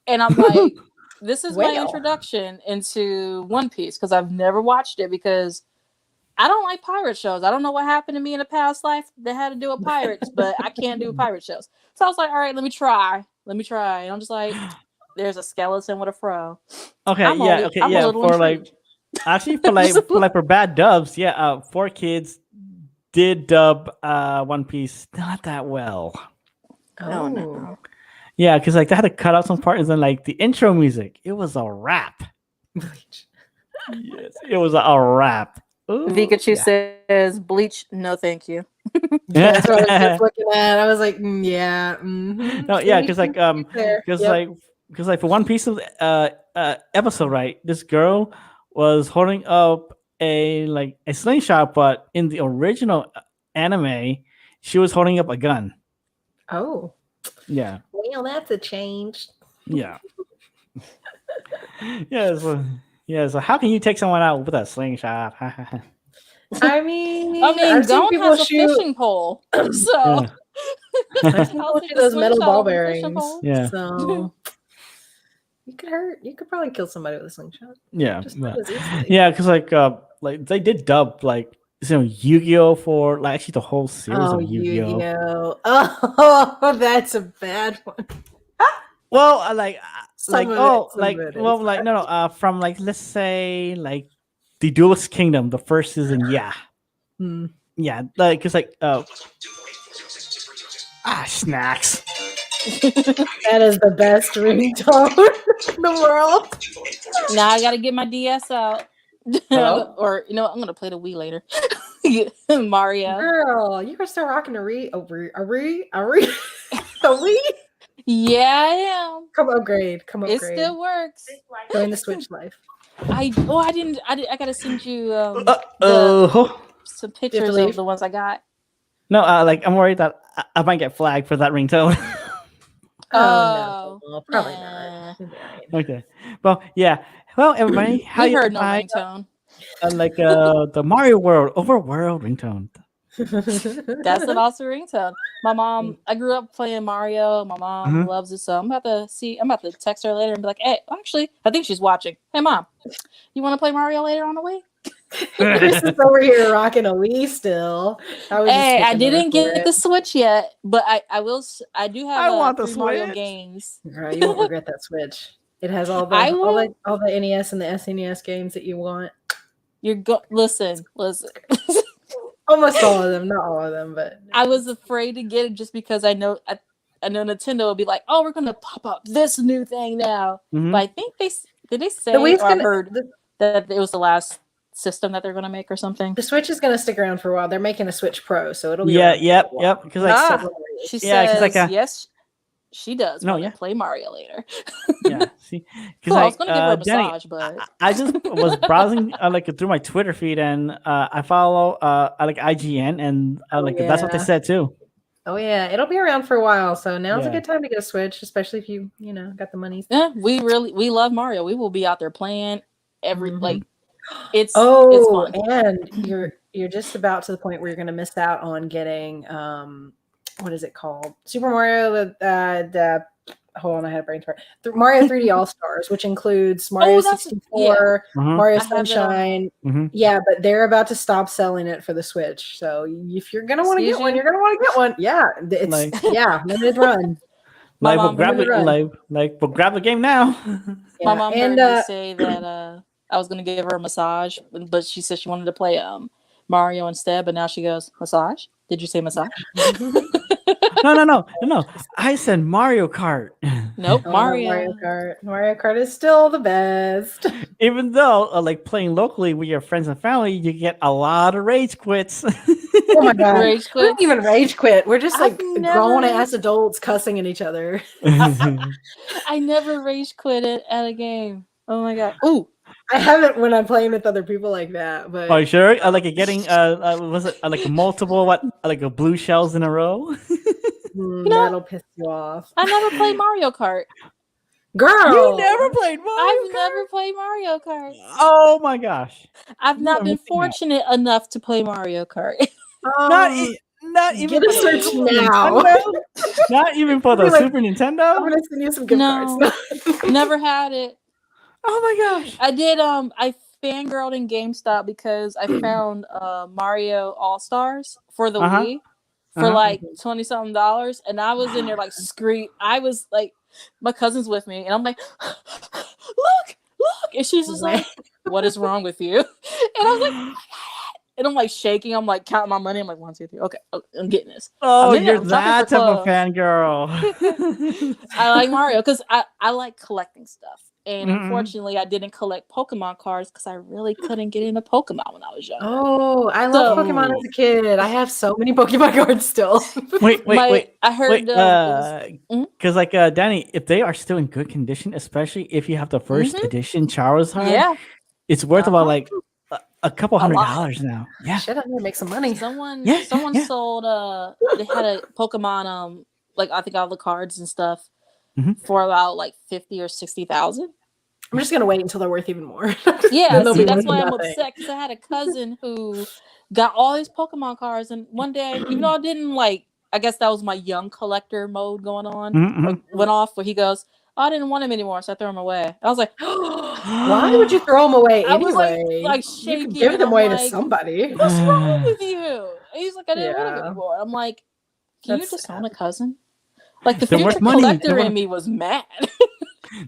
and I'm like, this is my Well. introduction into One Piece because I've never watched it because I don't like pirate shows. I don't know what happened to me in a past life that had to do with pirates, but I can't do pirate shows. So I was like, all right, let me try. And I'm just like, there's a skeleton with a fro. Okay, I'm yeah, a okay, little for intrigued. like actually for bad dubs, yeah, 4Kids did dub One Piece not that well. Oh no. Yeah, because like they had to cut out some parts and like the intro music, it was a rap. Bleach. Yes, it was a rap. Ooh, Pikachu yeah. says, "Bleach, no, thank you." Yeah, that's what I was just looking at. I was like, yeah. Mm-hmm. No, yeah, because like for One Piece of episode, right? This girl was holding up a slingshot, but in the original anime, she was holding up a gun. Oh, Yeah, well, that's a change. yeah, yeah. So how can you take someone out with a slingshot? I mean, Gon people has a shoot. fishing pole, so Yeah. I've seen I'll people take shoot a those metal slingshot ball with a fishing bearings. pole. Yeah. So you could hurt. You could probably kill somebody with a slingshot. Yeah, Just yeah. not as easily. Yeah, because like they did dub like Yu-Gi-Oh for like actually the whole series Oh, of Yu-Gi-Oh. Yu-Gi-Oh! Oh, that's a bad one. Well, Some of it is no, from like let's say like the Duelist Kingdom, the first season, yeah, Hmm. yeah, like because like snacks. That is the best ringtone in the world. Now I gotta get my DS out, Hello? or I'm gonna play the Wii later. Mario. Girl, you can start rocking a re. Yeah, I am. Come upgrade. It still works. Join the Switch life. I gotta send you some pictures leave? of the ones I got. No, like I'm worried that I might get flagged for that ringtone. Oh, no, probably nah. not. Okay, well, yeah. Well, everybody, how We you heard no find, ringtone. like the Mario World overworld ringtone? That's an awesome ringtone. My mom, I grew up playing Mario. My mom loves it, so I'm about to text her later and be like, hey, actually, I think she's watching. Hey, Mom, you want to play Mario later on the way? Chris is over here rocking a Wii still. Hey, I didn't get the Switch yet, but I will. I do have I want the 3 Mario Switch. games. Girl, you won't regret that Switch. It has all the NES and the SNES games that you want. Listen. Almost all of them, not all of them, but I was afraid to get it just because I know Nintendo will be like, oh, we're gonna pop up this new thing now. Mhm. But I think they say the Wii's or I heard that it was the last system that they're going to make or something. The Switch is going to stick around for a while. They're making a Switch Pro, so it'll be Yeah, around yep, for a while. yep. Because like, She Yeah, 'cause, says like, yes, she does No, want yeah. to play Mario later. yeah, see, because Cool, I was going to give her a Danny, massage, but I just was browsing like through my Twitter feed, and I follow like IGN, and like that's what they yeah. said too. Oh yeah, it'll be around for a while, so now's a Yeah. good time to get a Switch, especially if you got the money. yeah, we love Mario. We will be out there playing every Mhm. like it's Oh, fun. and you're just about to the point where you're going to miss out on getting what is it called? Super Mario the hold on, I had a brain fart. Mario 3D All Stars, which includes Mario that's- 64, Mhm. Mario I have it on Sunshine. Mhm. Yeah, but they're about to stop selling it for the Switch. So if you're gonna want to Excuse get one, you? you're gonna want to get one. Yeah, it's Like- limited run. My Like, we'll mom grab did it. run. We'll grab the game now. My Yeah, mom and heard me say that I was going to give her a massage, but she said she wanted to play Mario instead. But now she goes, massage? Did you say massage? No. I said Mario Kart. Nope, Oh, no, Mario. Mario Kart. Mario Kart is still the best. Even though, like playing locally with your friends and family, you get a lot of rage quits. Oh my god. Rage We don't quit. even rage quit. We're just I've like never- grown ass adults cussing at each other. I never rage quit it at a game. Oh my god. Ooh, I haven't when I'm playing with other people like that, but Oh, you sure? Like getting was it like multiple like blue shells in a row? know- that'll piss you off. I never played Mario Kart. Girl, You never played Mario I've Kart? never played Mario Kart. Oh my gosh! I've not are been missing out. fortunate enough to play Mario Kart. Not even get a for the Switch Super now. Nintendo? Not even for the You're like, Super I'm Nintendo? gonna send you some gift No. cards. Never had it. Oh my gosh! I did I fangirled in GameStop because I found Mario All Stars for the Uh-huh. Wii for Uh-huh. like $20-something, and I was in there like I was like, my cousin's with me, and I'm like, look, and she's just like, what is wrong with you? And I was like, and I'm like shaking, I'm like counting my money, I'm like 1, 2, 3, okay, I'm getting this. Oh, I'm in there, you're I'm shopping that for type of clothes. fangirl. I like Mario because I like collecting stuff. And Mhm. unfortunately, I didn't collect Pokemon cards because I really couldn't get into Pokemon when I was young. Oh, I love So- Pokemon as a kid. I have so many Pokemon cards still. wait. I heard Because like Danny, if they are still in good condition, especially if you have the 1st edition Charizard, yeah, it's worth about like a couple A $100 lot. now. Yeah. Shit, I'm gonna make some money. someone Yeah, yeah. sold they had a Pokemon like I think all the cards and stuff Mhm. for about like 50 or 60,000. I'm just gonna wait until they're worth even more. Yeah, Then they'll see, be that's worth why I'm nothing. upset because I had a cousin who got all these Pokemon cards, and one day, even though I didn't like, I guess that was my young collector mode going on, Mhm. went off where he goes, oh, I didn't want him anymore, so I threw him away. I was like, Why would you throw them away I was anyway? like you shaking, could give and them I'm away to like, somebody. what's wrong with you? And he's like, I didn't want him Yeah. anymore. I'm like, can That's you disown a cousin? Like the They're worth future money. collector They're in worth- me was mad.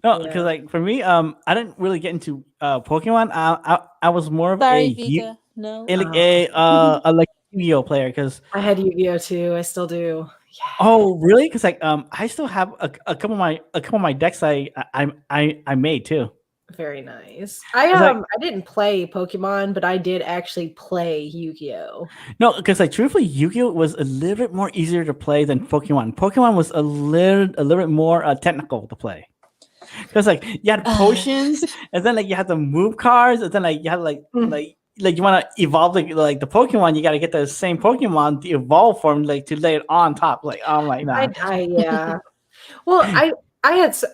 No, Yeah. because like for me, I didn't really get into Pokemon. I was more of Sorry, a Vika. No. a like Yu-Gi-Oh player because I had Yu-Gi-Oh too. I still do. Yeah. oh really? Because like I still have a couple of my decks I made too. Very nice. I It's like- I didn't play Pokemon, but I did actually play Yu-Gi-Oh. No, because like truthfully, Yu-Gi-Oh was a little bit more easier to play than Pokemon. Pokemon was a little bit more technical to play. Because like you had potions, and then like you had the move cards, and then like you had like you want to evolve like the Pokemon, you got to get the same Pokemon to evolve form like to lay it on top. Like I'm like nah. Yeah. Well, I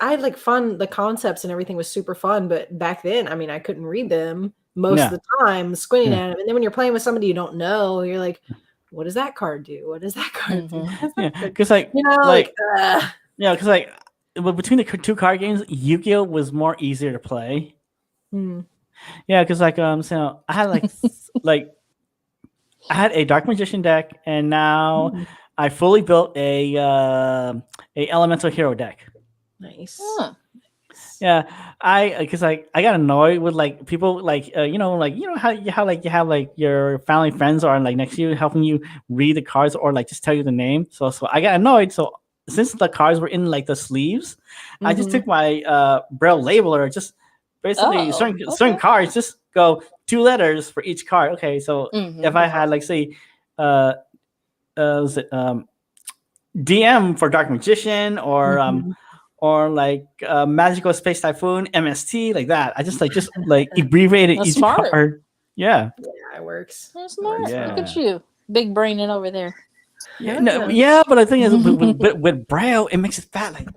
had like fun. The concepts and everything was super fun, but back then, I mean, I couldn't read them most of the time, squinting Yeah. at them. And then when you're playing with somebody you don't know, you're like, "What does that card do? What does that card do?" Yeah, because like You know, like like yeah, because like between the two card games, Yu-Gi-Oh was more easier to play. hmm. Yeah, because like so I had like like I had a Dark Magician deck, and now I fully built a Elemental Hero deck. Nice. Huh. Yeah, because like I got annoyed with like people like you know how you have like your family friends are like next to you helping you read the cards or like just tell you the name. So I got annoyed. So since the cards were in like the sleeves, I just took my Braille labeler, just basically certain cards just go 2 letters for each card. Okay, so if I had like say was it DM for Dark Magician or like Magical Space Typhoon, MST, like that. I just abbreviated That's each smart. card. Yeah. Yeah, it works. That's smart. Yeah. Look at you, big braining over there. Yeah, but the thing is, with Braille, it makes it fat. Like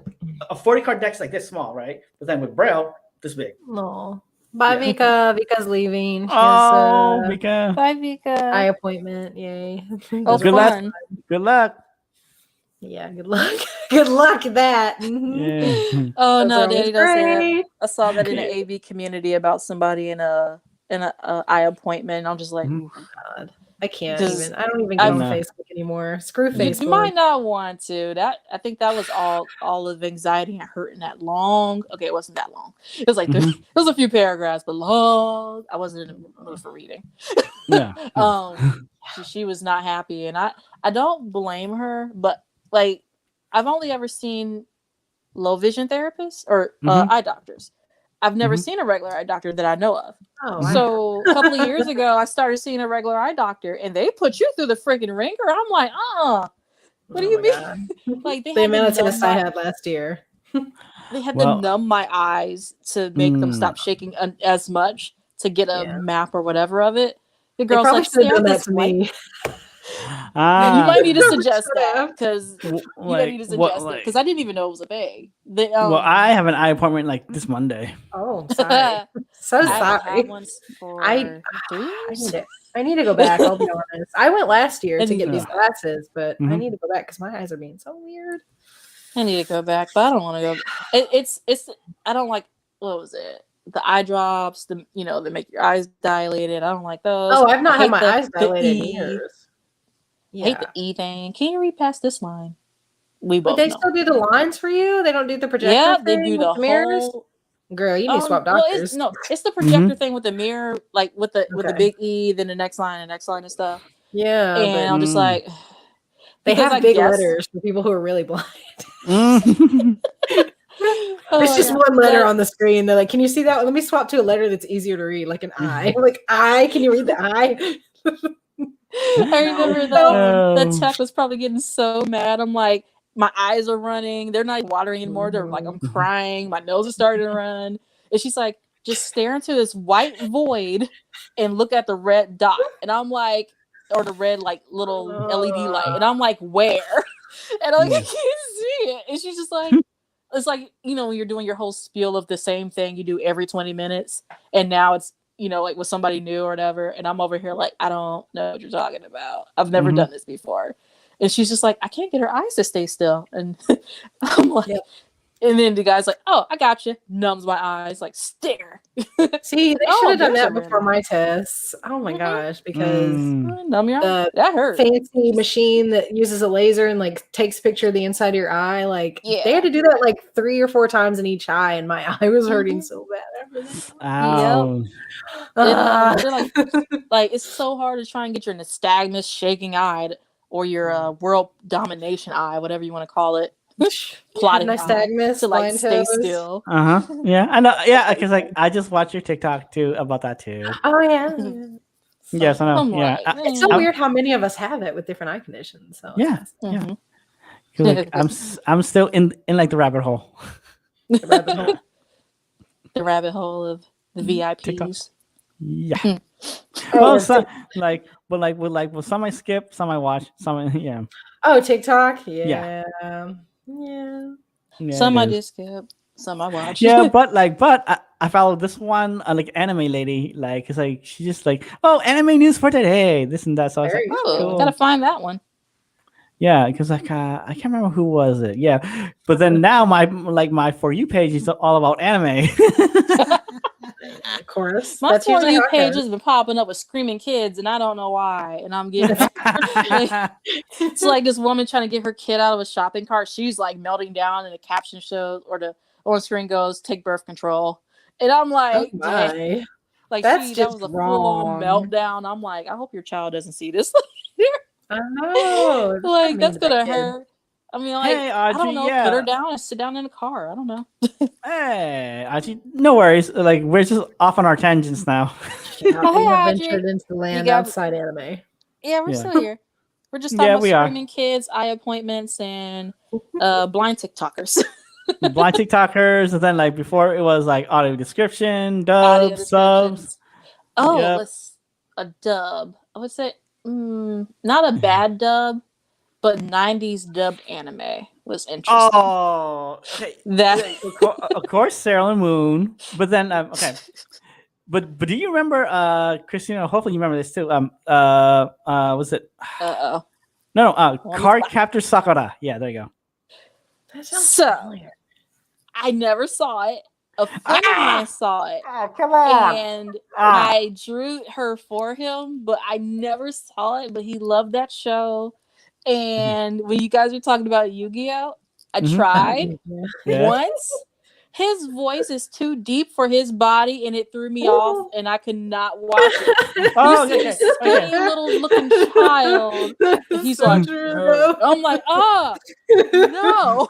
a 40 card deck's like this small, right? But then with Braille, this big. No. Bye, Vika. Vika's leaving. She Oh, has Vika. Bye, Vika. eye appointment. Yay. Oh, Good luck. Good luck. Yeah, good luck. Good luck at that. Yeah. Oh Those no, are Daddy always does say that. great. I saw that in the AV community about somebody in a eye appointment. I'm just like, ooh. God. I can't Just- even. I don't even get on No. Facebook anymore. Screw You Facebook. might not want to. I think that was all of anxiety and hurting that long. Okay, it wasn't that long. It was like it was a few paragraphs, but long. I wasn't in the mood for reading. Yeah. She was not happy, and I don't blame her, but like I've only ever seen low vision therapists or eye doctors. I've never seen a regular eye doctor that I know of. Oh, So a couple of years ago, I started seeing a regular eye doctor, and they put you through the freaking ringer. I'm like, what do you mean? God. Like they The had amount of to tests numb I my, had last year. they had Well- to numb my eyes to make them stop shaking as much to get a map or whatever of it. The They girl's probably like, should have "Stare done at that this to white." me. You might need to Probably suggest should that have. because you might need to suggest it because I didn't even know it was a thing. Well, I have an eye appointment like this Monday. Oh, sorry. So I haven't sorry. had one for I- 3 years. I need to go back. I'll be honest. I went last year to get these Yeah. glasses, but I Mhm. need to go back because my eyes are being so weird. I need to go back, but I don't want to go. It's I don't like, what was it? The eye drops, that make your eyes dilated. I don't like those. Oh, I've not I had my hate eyes dilated in E. years. I hate the E thing. Can you read past this line? We But both they know. still do the lines for you. They don't do the projector. Yeah, they thing do with the mirrors. whole. Girl, you need to swap Well, doctors. it's the projector thing with the mirror, like with the Okay. big E, then the next line and stuff. Yeah, And but I'm just like, they because have I big guess- letters for people who are really blind. Oh There's my just God. one letter But- on the screen. They're like, "Can you see that? Let me swap to a letter that's easier to read, like an I." I'm like, I. Can you read the I? I remember No. that tech was probably getting so mad. I'm like, my eyes are running. They're not watering anymore. They're like, I'm crying. My nose is starting to run. And she's like, just stare into this white void and look at the red dot. And I'm like, or the red like little LED light. And I'm like, where? And I'm like, I can't see it. And she's just like, it's like, when you're doing your whole spiel of the same thing you do every 20 minutes. And now it's, like with somebody new or whatever. And I'm over here like, I don't know what you're talking about. I've never done this before. And she's just like, I can't get her eyes to stay still. And I'm like, and then the guy's like, oh, I got you. Numbs my eyes, like stare. See, they Oh, should have done those that are before random. my tests. Oh my gosh, because Numb your eyes. the That hurt. fancy machine that uses a laser and like takes a picture of the inside of your eye, like Yeah. they had to do that like 3 or 4 times in each eye, and my eye was hurting so bad after that. Ow. They're like it's so hard to try and get your nystagmus shaking eye or your world domination eye, whatever you want to call it, plotting eye, Nystagmus, to like blind stay toes. still. Yeah, I know. Yeah, because like I just watched your TikTok too about that too. Oh yeah. Yes, I know. I'm Yeah, like, It's so I'm- weird how many of us have it with different eye conditions. So Yeah. Mhm. 'Cause, like, I'm still in like the rabbit hole. the rabbit hole. The rabbit hole of the VIPs. Yeah. Oh, Well, it's some, well, some I skip, some I watch, some yeah. Oh, TikTok. Yeah. Yeah, Some it I is. just skip, some I watch. Yeah, but I follow this one like anime lady, like it's like she's just like, oh, anime news for today, this and that. So I was like, Very oh, Oh, cool. gotta find that one. Yeah, because like I can't remember who was it. Yeah, but then now my For You page is all about anime. Of course. My That's For usually You how it page goes. has been popping up with screaming kids, and I don't know why. And I'm getting it's like this woman trying to get her kid out of a shopping cart. She's like melting down, and the caption shows or the on screen goes, "Take birth control," and I'm Oh like, dang. my. Like That's that just was a full wrong. meltdown. I'm like, I hope your child doesn't see this. I know. Like that's gonna hurt. I mean, like, Hey, I don't Audrey, know. yeah. Put her down and sit down in the car. I don't know. Hey, Audrey, no worries. Like we're just off on our tangents now. We Hey, have Audrey. ventured into the land got- outside anime. Yeah, we're Yeah. still here. We're just talking Yeah, about we are. screaming kids, eye appointments, and blind TikTokers. Blind TikTokers, and then like before it was like audio description, Audio dubs, subs. descriptions. Oh, Yep. a dub. I would say not a bad dub, but 90s dubbed anime was interesting. Oh, okay. That Of course, Sailor Moon. But then, okay. But do you remember, Christina? Hopefully, you remember this too. Was it? uh-oh. No. Well, Card Captor Sakura. Yeah, there you go. That sounds So familiar. I never saw it. A friend of mine saw it. Oh, come on. And Ah. I drew her for him, but I never saw it. But he loved that show. And when you guys were talking about Yu-Gi-Oh, I tried Yeah. once. His voice is too deep for his body, and it threw me off, and I could not watch it. Oh, You see okay. this skinny little looking child. That's He's so like, true, "No." though. I'm like, no.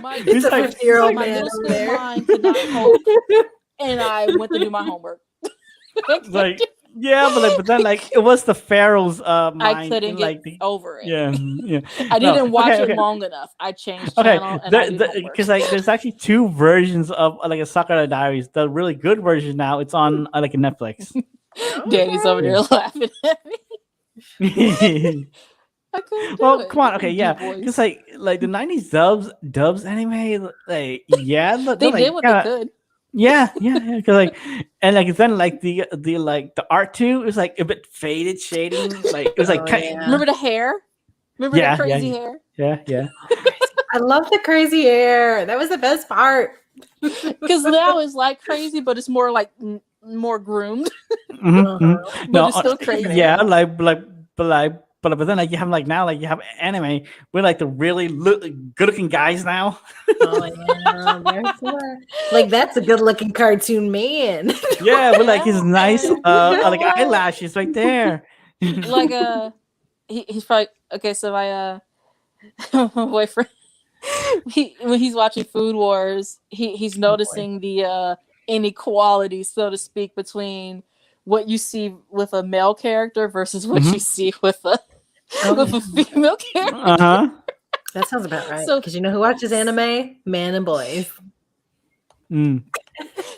My, It's a like- 50-year-old my man middle over school there. mind could not cope, and I went to do my homework. Like, yeah, but then like it was the Pharaoh's mind. I couldn't in, get like the, over it. yeah. I No, didn't watch okay. it long enough. I changed Okay, channel and I did homework. because like there's actually two versions of like a Sakura Diaries. The really good version now it's on like a Netflix. Danny's over there laughing at me. I couldn't do Well, it. come on, okay, Deep yeah, voice. because like the '90s dubs anime, like yeah, They like, did what kinda- they could. Yeah, because like and like then like the like the art too is like a bit faded shading, like it was like Oh, kind- yeah. Remember the hair? Remember Yeah, the crazy yeah. hair? yeah. I love the crazy hair. That was the best part. Because now it's like crazy, but it's more like more groomed. Mhm, mhm. Uh-huh. But it's still crazy. Yeah, but then like you have like now like you have anime with like the really good looking guys now. Oh yeah, there's more. Like that's a good looking cartoon man. Yeah, with like his nice You know like what? eyelashes right there. Like he's probably okay. So my my boyfriend, when he's watching Food Wars, he's noticing the inequality, so to speak, between what you see with a male character versus what you see with a with a female character. Uh-huh. That sounds about right. So- Because you know who watches anime? Man and boys. Mm.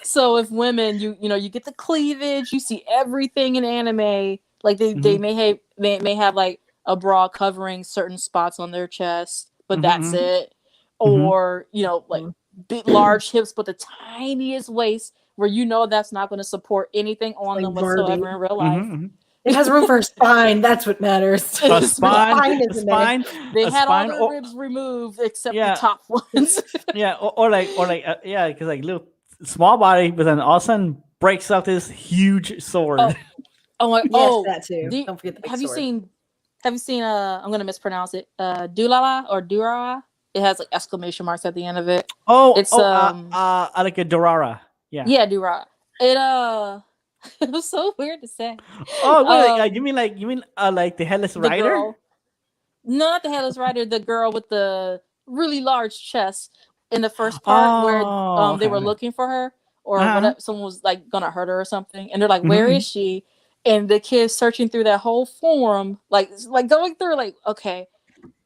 So if women, you know, you get the cleavage, you see everything in anime. Like they may have like a bra covering certain spots on their chest, but that's Mhm. it. Mhm. Or you know, like big large hips, but the tiniest waist, where you know that's not going to support anything on Like them whatsoever Barbie. in real life. Mhm. It has room for a spine. That's what matters. A The spine, is a in there. spine, They a had all spine, their or- ribs removed except Yeah. the top ones. yeah, or like yeah, because like little small body, but then all of a sudden breaks out this huge sword. Oh, oh my! Yes, oh, that too. do- Don't forget the big have sword. you seen I'm gonna mispronounce it, Dulala or Durara? It has like exclamation marks at the end of it. It's, like a Dorara. Yeah. Yeah, Durara. It it was so weird to say. Oh, wait, Um, you mean like the Headless The Rider? girl, no, not the headless rider, the girl with the really large chest in the first part where Oh, they were okay. looking for her, or Uh-huh. whatever, someone was like gonna hurt her or something, and they're like, "Where Mhm. is she?" And the kid's searching through that whole forum, like going through, like, okay,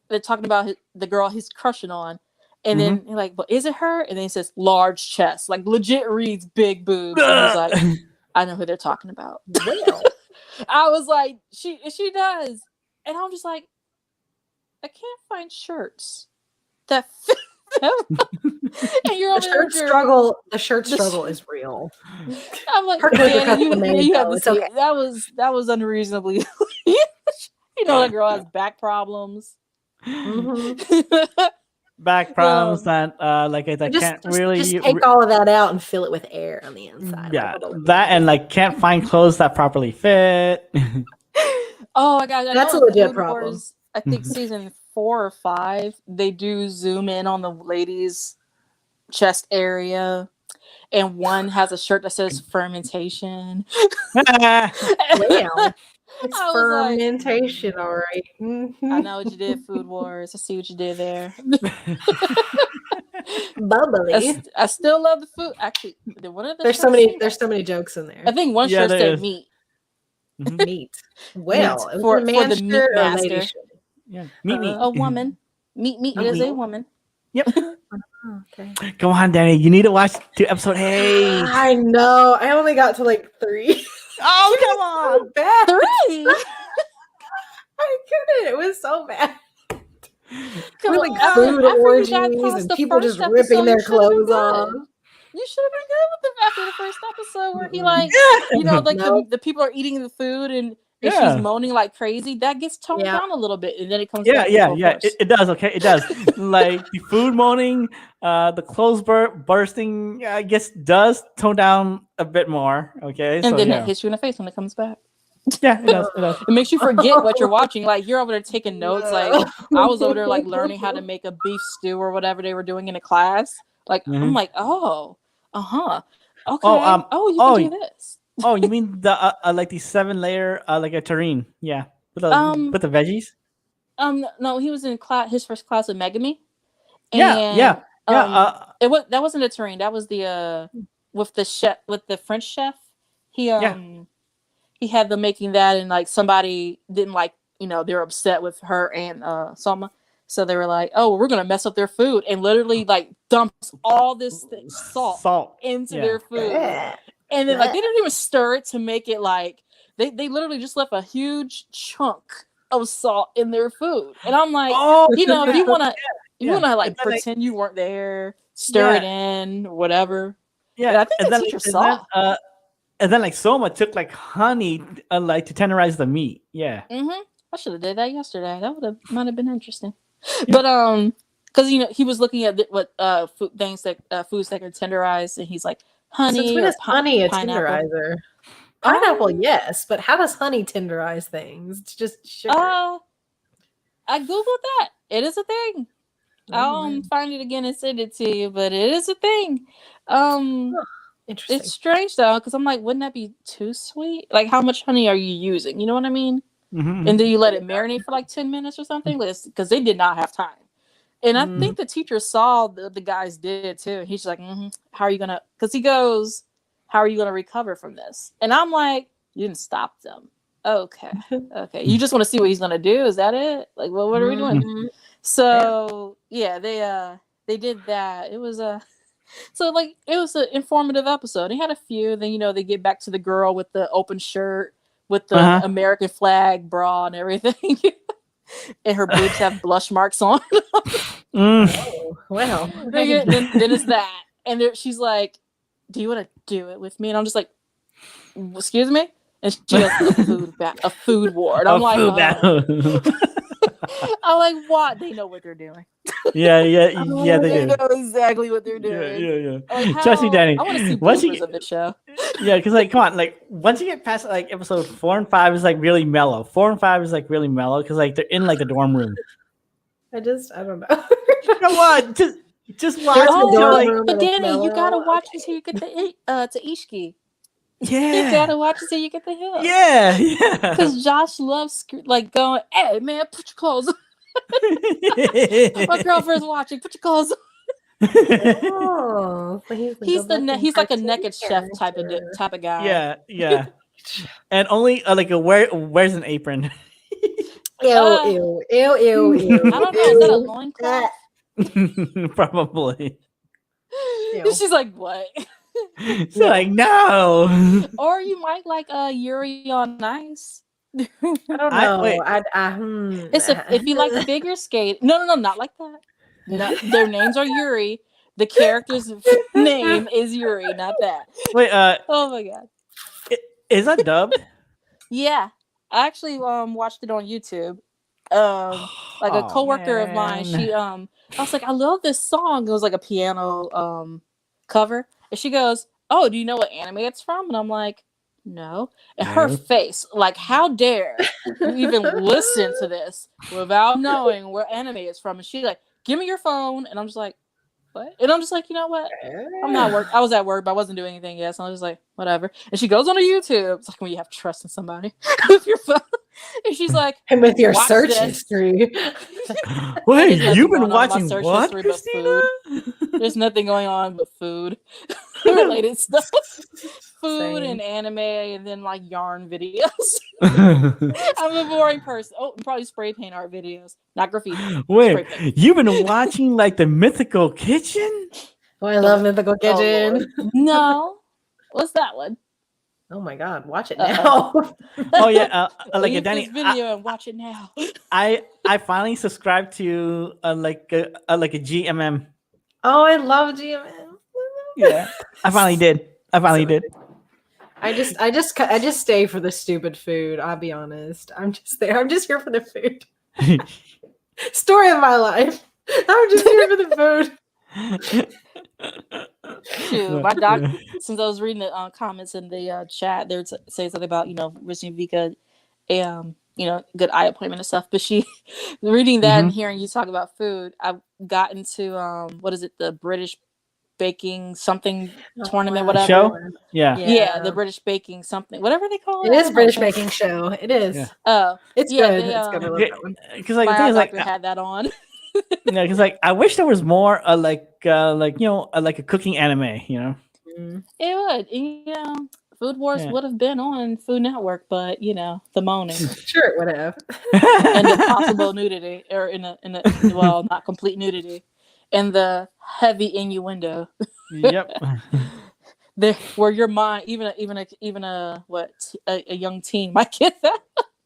they're talking about the girl he's crushing on, and then Mm-hmm. you're like, "But is it her?" And then it says large chest, like legit reads big boobs. And he's like, "I know who they're talking about." Well, I was like, she does, and I'm just like, I can't find shirts that fit them. And you're over there with your- the shirt struggle is real. I'm like, Her character man, cuts you the maid, have though. to It's see okay. it. That was unreasonably. You know, that girl has back problems. Mhm. Back problems that like I can't really just take all of that out and fill it with air on the inside. yeah, Like, what that and like can't find clothes that properly fit. Oh my gosh, I That's know a legit Food problem. Wars, I think season 4 or 5, they do zoom in on the lady's chest area, and one has a shirt that says fermentation. well, It's I was like, fermentation, all right. I know what you did, Food Wars. I see what you did there. Bubbly. I still love the food. Actually, one of the There's so many jokes in there. I think one Yeah, shirt there said is. meat. Meat. Well, Meat it was for a man the meat shirt or a lady master. shirt? Yeah, meat. A woman. Meat Meat, is meat. a woman. Yep. Oh, okay. Come on, Danny. You need to watch to episode 8. I know. I only got to like 3. Oh, It come was on. so bad. 3. I couldn't. It was so bad. Come With on, like after food you got orgies past and the people first just ripping episode, their you should have been clothes off. good. You should have been good with after the first episode where he like, like Nope. the people are eating the food and Yeah. she's moaning like crazy. That gets toned Yeah. down a little bit, and then it comes Yeah, back to yeah, full yeah. force. It does. Okay, it does. Like the food moaning, the clothes bursting. I guess does tone down a bit more. Okay, And so then yeah, it hits you in the face when it comes back. yeah, it does. It does. It makes you forget what you're watching. Like you're over there taking notes. Like I was over there like learning how to make a beef stew or whatever they were doing in a class. Like I'm like, oh, okay, you can do this. Oh, you mean the like the 7-layer like a terrine? Yeah, with the veggies. No, he was in class. His first class with Megami. Yeah. That wasn't a terrine. That was the with the French chef. He had them making that, and like somebody didn't like, they're upset with her and Salma, so they were like, oh, we're gonna mess up their food, and literally like dumps all this salt into their food, and then like they didn't even stir it to make it like they literally just left a huge chunk of salt in their food, and I'm like, if you wanna like pretend you weren't there, stir it in, whatever. Yeah, and I think the teacher saw. And then like Soma took like honey like to tenderize the meat. Yeah. I should have did that yesterday. That might have been interesting. Yeah. But because he was looking at what foods that can tenderize, and he's like honey. Since when is honey a pineapple. tenderizer? Pineapple, yes, but how does honey tenderize things? It's just sugar. I googled that. It is a thing. I'll find it again and send it to you, but it is a thing. Interesting. It's strange though, because I'm like, wouldn't that be too sweet? Like, how much honey are you using? You know what I mean? Mm-hmm. And then you let it marinate for like 10 minutes or something, because they did not have time. And I think the teacher saw the guys did too. He's like, how are you gonna? Because he goes, how are you gonna recover from this? And I'm like, you didn't stop them. Okay. You just want to see what he's gonna do? Is that it? Like, well, what are we doing? So yeah, they did that. It was So like it was an informative episode. They had a few. Then they get back to the girl with the open shirt with the American flag bra and everything, and her boobs have blush marks on. Oh, wow. Then it's that, and she's like, "Do you want to do it with me?" And I'm just like, "Excuse me." And she has a food war. And I'm like, I'm like, what? They know what they're doing. Yeah, they know exactly what they're doing. Yeah. Like, Trust me, Danny. I want to see bloopers of the show. Yeah, because like, come on, like once you get past like episode 4 and 5 is like really mellow. 4 and 5 is like really mellow because like they're in like the dorm room. I don't know. Come on, just watch it. But Danny, you gotta watch until you get to Ishiki. Yeah, you gotta watch until you get the hill. Yeah. Because Josh loves like going, "Hey man, put your clothes on." My girlfriend's watching. Put your clothes on. Oh, so he's like a naked chef type of guy. Yeah. And only like wears an apron. Ew. I don't know. Is that a loincloth? Probably. She's like, what? She's like, no. Or you might like Yuri on Ice. I don't know. If you like figure skate. No, not like that. No, their names are Yuri. The character's name is Yuri, not that. Wait, oh my god. Is that dubbed? Yeah. I actually watched it on YouTube. Like a coworker of mine, she I was like, I love this song. It was like a piano cover. And she goes, "Oh, do you know what anime it's from?" And I'm like, "No." And her face, like, how dare you even listen to this without knowing where anime is from? And she's like, "Give me your phone." And I'm just like, what? And I'm just like, you know what? I'm not work. I was at work, but I wasn't doing anything yet. So I was just like, whatever. And she goes on to YouTube. It's like when you have trust in somebody with your phone. And she's like, And with your watch search this. history. Wait, There's you've nothing been going on in my watching search what, history but Christina? There's nothing going on but food related stuff. Food Same. and anime and then like yarn videos. I'm a boring person. Oh, and probably spray paint art videos. Not graffiti. Spray Wait, paint. you've been watching like the Mythical Kitchen? Oh, I love Mythical Kitchen. Lord. No. What's that one? Oh my god, watch it Uh-oh. now. Oh yeah, like Leave Danny. this video and watch it now. I finally subscribed to like a GMM. Oh, I love GMM. Yeah, I finally did. I just stay for the stupid food. I'll be honest. I'm just there. I'm just here for the food. Story of my life. I'm just here for the food. Shoot, my doc. Since I was reading the comments in the chat, they would say something about wishing Vika good eye appointment and stuff. But she reading that and hearing you talk about food, I've gotten to what is it, the British baking something tournament, whatever show? Yeah, the British baking something, whatever they call it. It is British baking show. It is. Yeah. Oh, It's yeah, good. they, It's good. I love that one. because like my the thing eye is like doctor had that on. yeah, because like I wish there was more like a cooking anime. Mm. It would, Food Wars Yeah. would have been on Food Network, but the moaning Sure, it would have. and the possible nudity, or in a not complete nudity, and the heavy innuendo. Yep. There, where your mind, even a young teen might get that.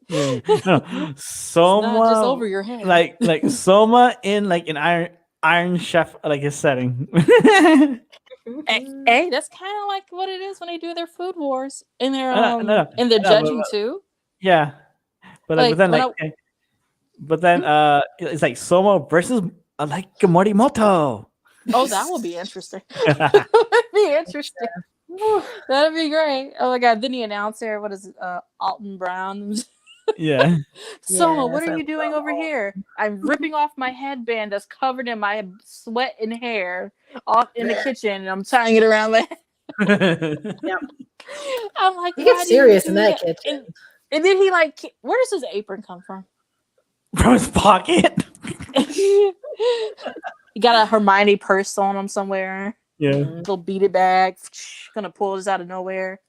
No, It's not just Soma, over your head. like Soma in like an Iron Chef like his setting. Hey, that's kind of like what it is when they do their Food Wars and their No, and they're no, judging but- too. Yeah, but Like, then it's like Soma versus like Morimoto. Oh, that will be interesting. That'd be interesting. That'd be great. Oh my god! Then the announcer, what is it? Alton Brown. Yeah. Soma, Yes, what are I you doing love over here? I'm ripping off my headband that's covered in my sweat and hair off in the kitchen, and I'm tying it around my head. I'm like, You get why do serious do in that kitchen. And then he where does his apron come from? From his pocket. He got a Hermione purse on him somewhere. Yeah. Little beat it bag. Gonna pull this out of nowhere.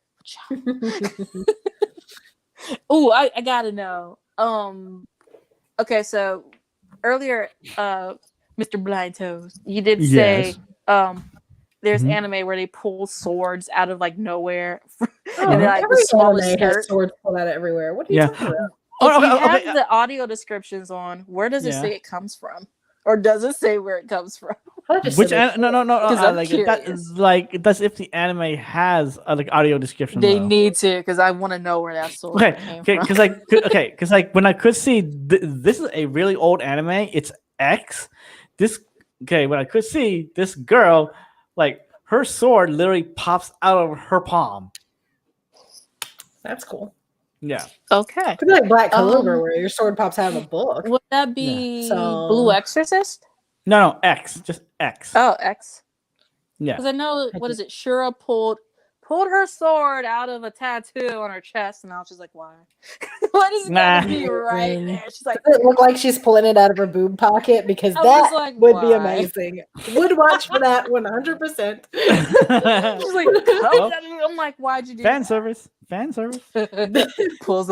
Oh, I gotta know. Okay, so earlier, Mr. Blind Toes, you did say there's anime where they pull swords out of like nowhere. And they're, like, the Every smallest anime has skirt. swords pulled out of everywhere. What are you talking about? If you have the audio descriptions on, where does it Yeah. say it comes from? Or does it say where it comes from? I just Which said no Because I'm like that curious. is like that's if the anime has like audio description. They though. need to, because I want to know where that sword came from. because like when I could see this is a really old anime. It's X. When I could see this girl, like her sword literally pops out of her palm. That's cool. Yeah. Okay. It could be like Black Clover, where your sword pops out of a book. Would that be So- Blue Exorcist? No, X. Just X. Oh, X. Yeah. Because I know, what is it? Shura pulled her sword out of a tattoo on her chest, and I was just like, why? What is Nah. going to be right there? She's like, Does it look like she's pulling it out of her boob pocket? Because I was that like, would be why? amazing. Would watch for that 100%. she's like, Well, I'm like, why'd you do fan that? service. pulls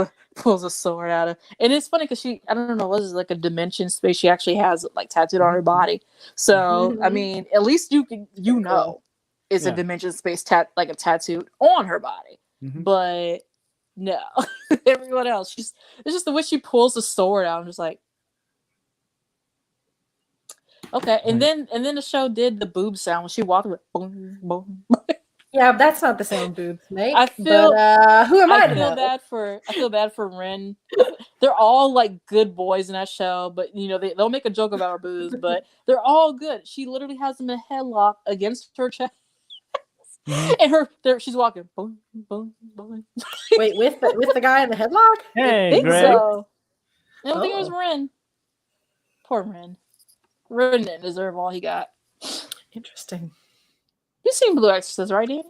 a sword out of, and it's funny because I don't know, was it like a dimension space she actually has like tattooed on her body. So I mean, at least it's a dimension space like a tattoo on her body. Mhm. But no, everyone else, it's just the way she pulls the sword out. I'm just like, okay. And then the show did the boob sound when she walked with boom, boom. Yeah, that's not the same boobs, mate. I feel- but, who am I I to feel know? bad for Ren. They're all like good boys in that show, but they'll make a joke about her boobs, but they're all good. She literally has them in a headlock against her chest, and she's walking. Boom, boom, boom. Wait, with the guy in the headlock? I Hey, think Greg. so. I don't think it was Oh. Ren. Poor Ren. Ren didn't deserve all he got. Interesting. You seen Blue Exorcist, right, Danny?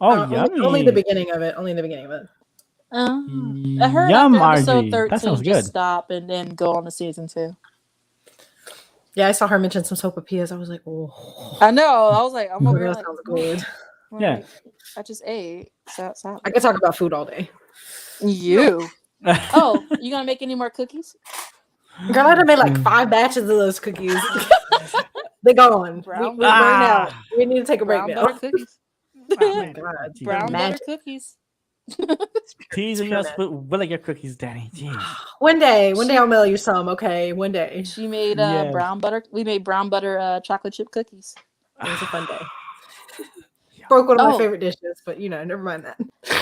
Oh, yummy. Only the beginning of it. Only the beginning of it. I heard Yum, after episode RG. 13, That sounds just good. stop and then go on to season 2. Yeah, I saw her mention some sopapillas. I was like, oh. I know. I was like, I'm over here That like, sounds good. Yeah. like, I just ate. So, I could talk about food all day. you. Oh, you gonna make any more cookies? Girl, I done made like 5 batches of those cookies. They're gone. Brown We're burning out. We need to take a break Brown now. butter cookies. Oh my god. Brown butter Magic. cookies. Teasing us with vinegar cookies, Danny. Jeez. One day I'll mail you some, okay? One day. She made Yes. brown butter. We made brown butter chocolate chip cookies. It was a fun day. Broke one of my Oh. favorite dishes, but never mind that.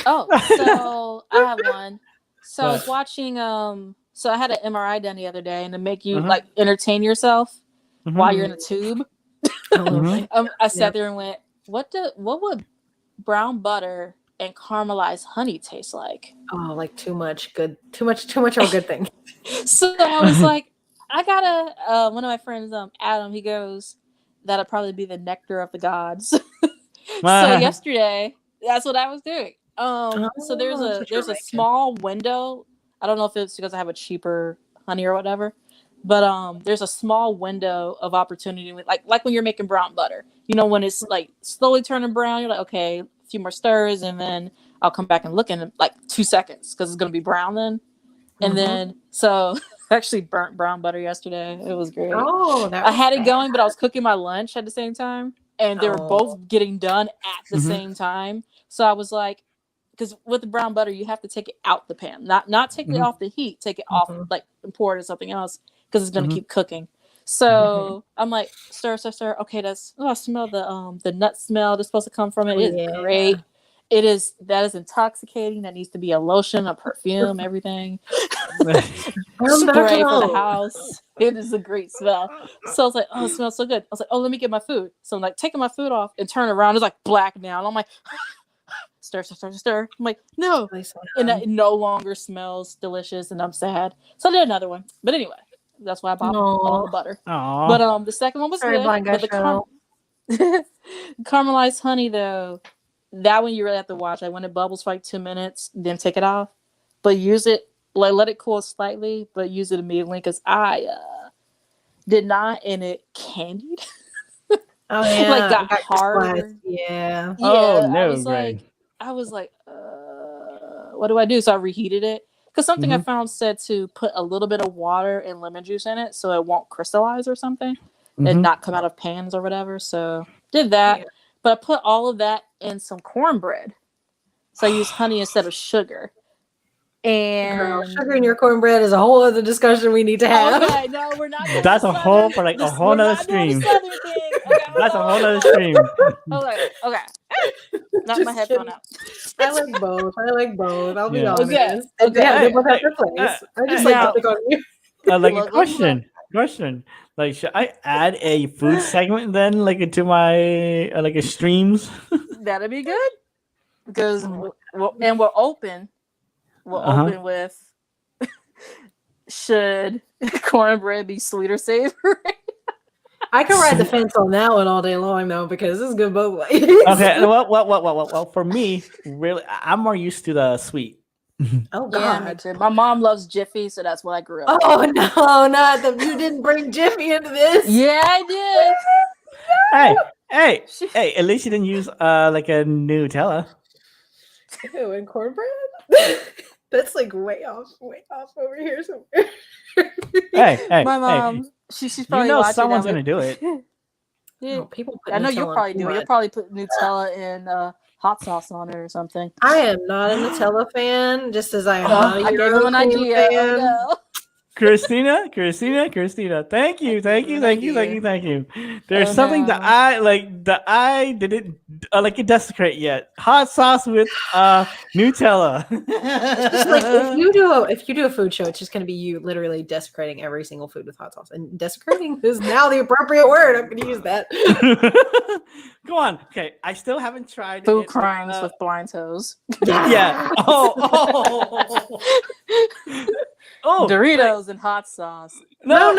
Oh, so I have one. So I was What? watching so I had an MRI done the other day, and to make you Uh-huh. like entertain yourself while you're in a tube. Mhm. I sat there and went, what would brown butter and caramelized honey taste like? Oh, like too much of a good thing. So I was like, I gotta one of my friends, Adam, he goes, that'll probably be the nectar of the gods. So yesterday, that's what I was doing. So there's that's a what you're making. small window. I don't know if it's because I have a cheaper honey or whatever, but there's a small window of opportunity with like when you're making brown butter. When it's like slowly turning brown, you're like, okay, a few more stirs, and then I'll come back and look in like 2 seconds because it's gonna be brown then. And then so I actually burnt brown butter yesterday. It was great. Oh, I had it going, but I was cooking my lunch at the same time, and they were both getting done at the same time. So I was like, because with the brown butter, you have to take it out the pan, not take it off the heat, take it off, like, and pour it in something else because it's gonna keep cooking. So I'm like, stir. Okay, I smell the nut smell that's supposed to come from it. It's great. That is intoxicating. That needs to be a lotion, a perfume, everything. Spray for the house. It is a great smell. So I was like, oh, it smells so good. I was like, oh, let me get my food. So I'm like taking my food off and turn around. It's like black now. And I'm like, stir. I'm like, no. And it no longer smells delicious, and I'm sad. So I did another one. But anyway, that's why I bought all the butter. Aww. But the second one was Sorry, good. blind guy But the caramelized honey, though, that one you really have to watch. Like when it bubbles for like 2 minutes, then take it off. But use it, like let it cool slightly, but use it immediately because I did not, and it candied. Oh yeah, Like got harder. Yeah. Oh, no, I was like, what do I do? So I reheated it because something I found said to put a little bit of water and lemon juice in it so it won't crystallize or something and not come out of pans or whatever. So did that, but I put all of that in some cornbread. So I used honey instead of sugar. And Girl, sugar in your cornbread is a whole other discussion we need to have. Okay, no, we're not. Doing That's the a whole Southern- for like a this- whole we're nother not doing the stream. Southern thing. Okay, That's a hold whole on. nother stream. Okay. Not my Just headphone kidding. out. I like both. I'll be Yeah. honest. Okay. Yeah, they Hey, both have hey, their place. I just now- like to pick on you. Like Look, a question. Like, should I add a food segment then, like into my like a streams? That'd be good because we're open. We're open with should cornbread be sweet or savory? I can ride the fence on that one all day long though because it's good both ways. Okay, well, for me, really, I'm more used to the sweet. Oh Yeah, me God. too. My mom loves Jiffy, so that's what I grew up. Oh no, not the you didn't bring Jiffy into this. Yeah, I Hey, at least you didn't use like a Nutella. Ew, and cornbread? That's like way off over here somewhere. Hey, My mom, she's you probably know watching someone's that gonna do it. Yeah. Oh, people put I know you'll Nutella probably on do it. too You'll much. probably put Nutella and hot sauce on it or something. I am not a Nutella fan, just as I am not a I gave Euro him an cream idea. fan. Oh, no. Christina. Thank you. There's something that I didn't like it desecrate yet. Hot sauce with Nutella. Just like if you do a food show, it's just going to be you literally desecrating every single food with hot sauce. And desecrating is now the appropriate word. I'm going to use that. Go on. Okay, I still haven't tried Food it, crimes with blind toes. Yeah. Oh. Doritos and hot sauce. No.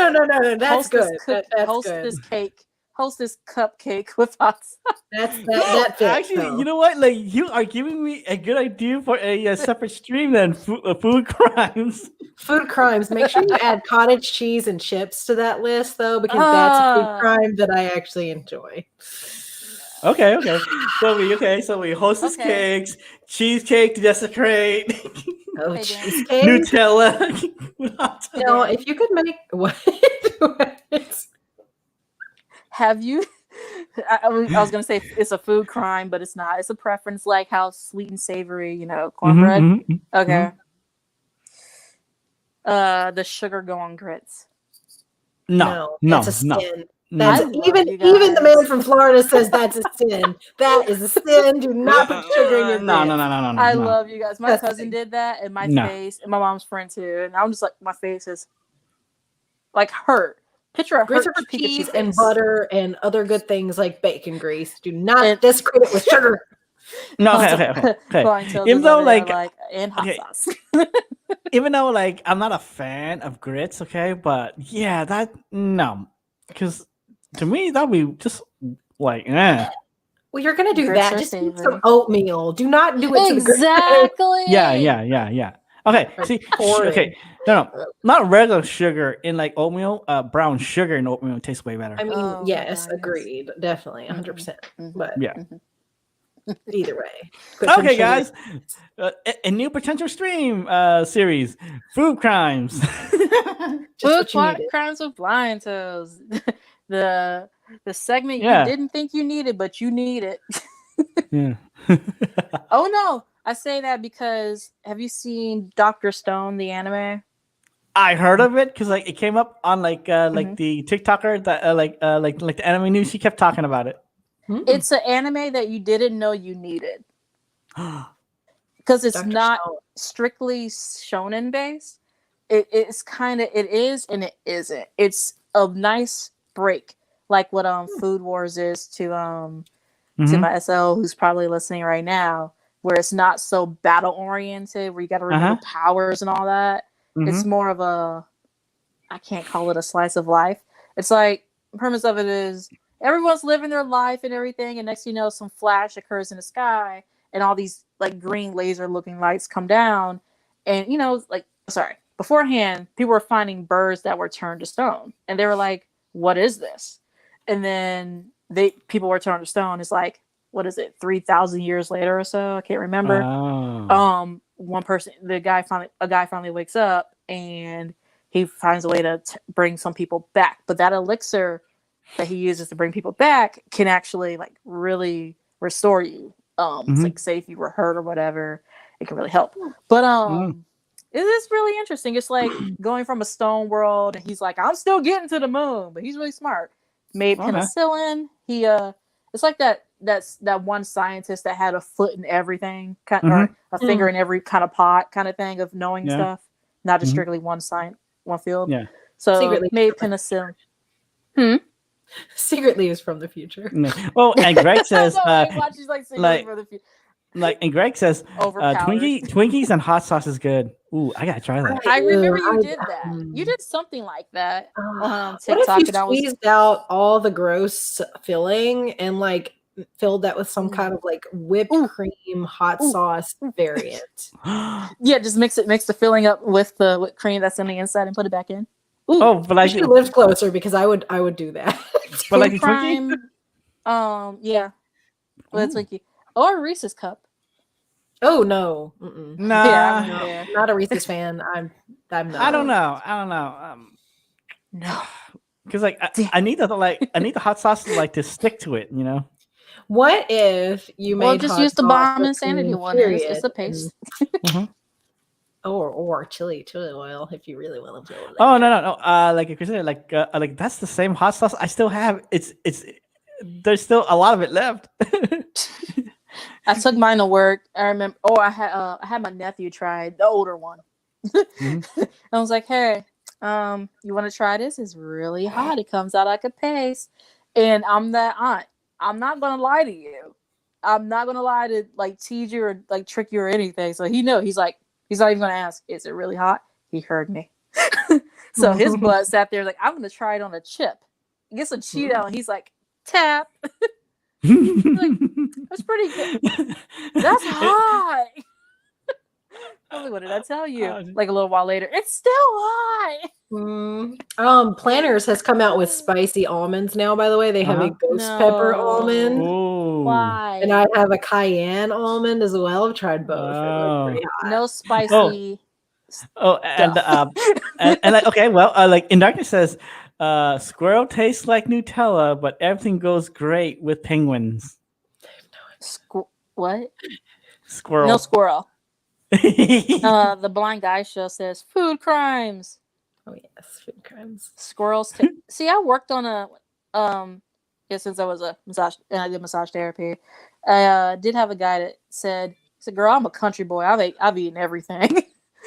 That's Hostess good. That's Hostess good. cake. Hostess cupcake with hot sauce. That fits, Actually, though. you know what? Like, you are giving me a good idea for a separate stream then. Food crimes. Food crimes. Make sure you add cottage cheese and chips to that list, though, because that's a food crime that I actually enjoy. Okay. So we hostess cakes, cheesecake to desecrate, Oh, Hey, Dan. cheesecake. Nutella. with hot sauce. No, if you could make what? Have you? I was gonna say it's a food crime, but it's not. It's a preference, like how sweet and savory, you know, cornbread. Mhm. Okay. The sugar on grits. No, that's a sin. no. That's I love even you the guys. man from Florida says that's a sin. That is a sin. Do not put sugar in your grits. No. I love you guys. My That's cousin fine. did that, and my No. face, and my mom's friend too. And I'm just like, my face is like hurt. Picture a Grits hurt are for Pikachu cheese face. and butter and other good things like bacon grease. Do not And- desecrate it with sugar. No, okay. Flying toes Even is though, over there, like, and hot okay. sauce. Even though, like, I'm not a fan of grits, okay, but yeah, that no, because to me that would be just like, Well, you're gonna do Grits that. are Just eat savory. some oatmeal. Do not do it to the grits. Exactly. Yeah. Okay, see, Boring. okay, no, not regular sugar in like oatmeal. Brown sugar in oatmeal tastes way better. I mean, Oh, my yes, goodness. agreed. Definitely, 100%. But Yeah. either way. Quit some Okay, sugar. guys, a new potential stream series: food crimes. Just what you needed. Crimes with blind toes. the segment Yeah. you didn't think you needed, but you need it. Yeah. Oh no, I say that because have you seen Dr. Stone, the anime? I heard of it because like it came up on like the TikToker that like the anime news. She kept talking about it. It's an anime that you didn't know you needed. Because it's Dr. not Stone. strictly shonen based. It is and it isn't. It's a nice break, like what Food Wars is to my SL who's probably listening right now, where it's not so battle oriented, where you got to remember powers and all that. It's more of a, I can't call it a slice of life. It's like the premise of it is everyone's living their life and everything, and next you know, some flash occurs in the sky, and all these like green laser looking lights come down, and you know, like beforehand, people were finding birds that were turned to stone, and they were like, "What is this?" And then people were turned to stone. It's like, what is it, 3,000 years later or so? I can't remember. Oh. A guy finally wakes up and he finds a way to bring some people back. But that elixir that he uses to bring people back can actually like really restore you. It's like, say if you were hurt or whatever, it can really help. But it is really interesting. It's like going from a stone world, and he's like, I'm still getting to the moon, but he's really smart. Made penicillin. He it's like that one scientist that had a foot in everything, or a finger in every kind of pot kind of thing of knowing stuff, not just strictly one field. Yeah. So Secretly made penicillin. Secretly is from the future. Oh, and Greg says, and Greg says, overpowered. Twinkies and hot sauce is good. Ooh, I gotta try that. I remember you did that. You did something like that on TikTok. What if you and I was squeezed out all the gross filling and like filled that with some kind of like whipped cream hot sauce variant? Yeah, just mix the filling up with the whipped cream that's in the inside and put it back in. Ooh. Oh, but like she lived closer because I would do that. But like a Twinkie? Yeah. Well, it's Twinkie. Or a Reese's cup. Oh no. Mm-mm. Nah. Yeah, Not a Reese's fan. I'm not. I don't know. No. Because like I need the hot sauce to like to stick to it, you know. What if you made just hot use the sauce bomb with insanity cream, one. It's a paste. Or chili oil if you really want to. Oh no. Like Christina, like that's the same hot sauce I still have. It's there's still a lot of it left. I took mine to work. I remember. Oh, I had my nephew try the older one. I was like, "Hey, you want to try this? It's really hot. It comes out like a paste." And I'm that aunt. I'm not gonna lie to you. I'm not gonna lie to like tease you or like trick you or anything. So he knows. He's like, he's not even gonna ask, "Is it really hot?" He heard me. So his butt sat there like, "I'm gonna try it on a chip." He gets a Cheeto, and he's like, tap. That's pretty good. That's hot. I was like, what did I tell you? Like a little while later, it's still hot. Planters has come out with spicy almonds now, by the way. They have a ghost pepper almond. Ooh. Why? And I have a cayenne almond as well. I've tried both. They're like pretty hot. No spicy. And like, okay, well, like In Darkness says, squirrel tastes like Nutella, but everything goes great with penguins. What? Squirrel. No squirrel. The Blind Guy Show says food crimes. Oh yes, food crimes. Squirrels. See, I worked on since I was a massage and I did massage therapy. I did have a guy that said, "Girl, I'm a country boy. I've eaten everything."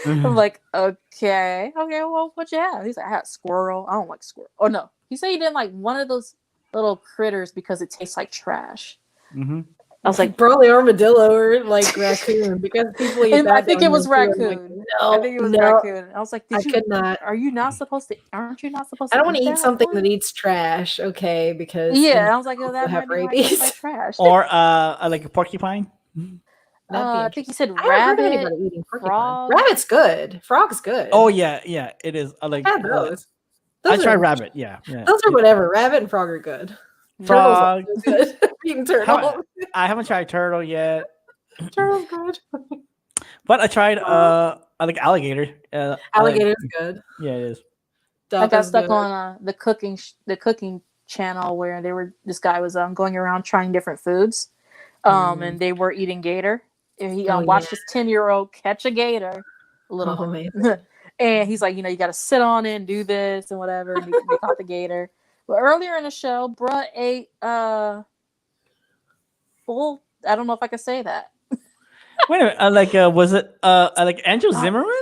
I'm like, okay, well, what'd you have? He's like, I had squirrel. I don't like squirrel. Oh no, he said he didn't like one of those little critters because it tastes like trash. Mm-hmm. I was like, probably armadillo or like raccoon because people eat that. I think it was raccoon. Like, no, I think it was raccoon. I was like, could not. Are you not supposed to? Aren't you not supposed to? I don't want to eat something before? that eats trash. Okay, because I was like, oh, that have might be rabies. like trash. Or like a porcupine. I think he said I haven't heard of rabbit. anybody eating porcupine. Frog. Rabbit's good. Frog's good. Oh yeah, it is. I like I had those. I tried rabbit. Yeah. Those are whatever. Rabbit and frog are good. Frog. Turtle's good. Eating turtle. I haven't tried turtle yet. Turtle's good. But I tried I like alligator. Alligator's good. Yeah, it is. I got stuck on the cooking channel where this guy was going around trying different foods, and they were eating gator. And he watched this 10-year-old catch a gator, and he's like, you got to sit on it and do this and whatever. And they caught the gator. But earlier in the show, bruh ate full. I don't know if I could say that. Wait a minute. Was it like Angel Zimmerman?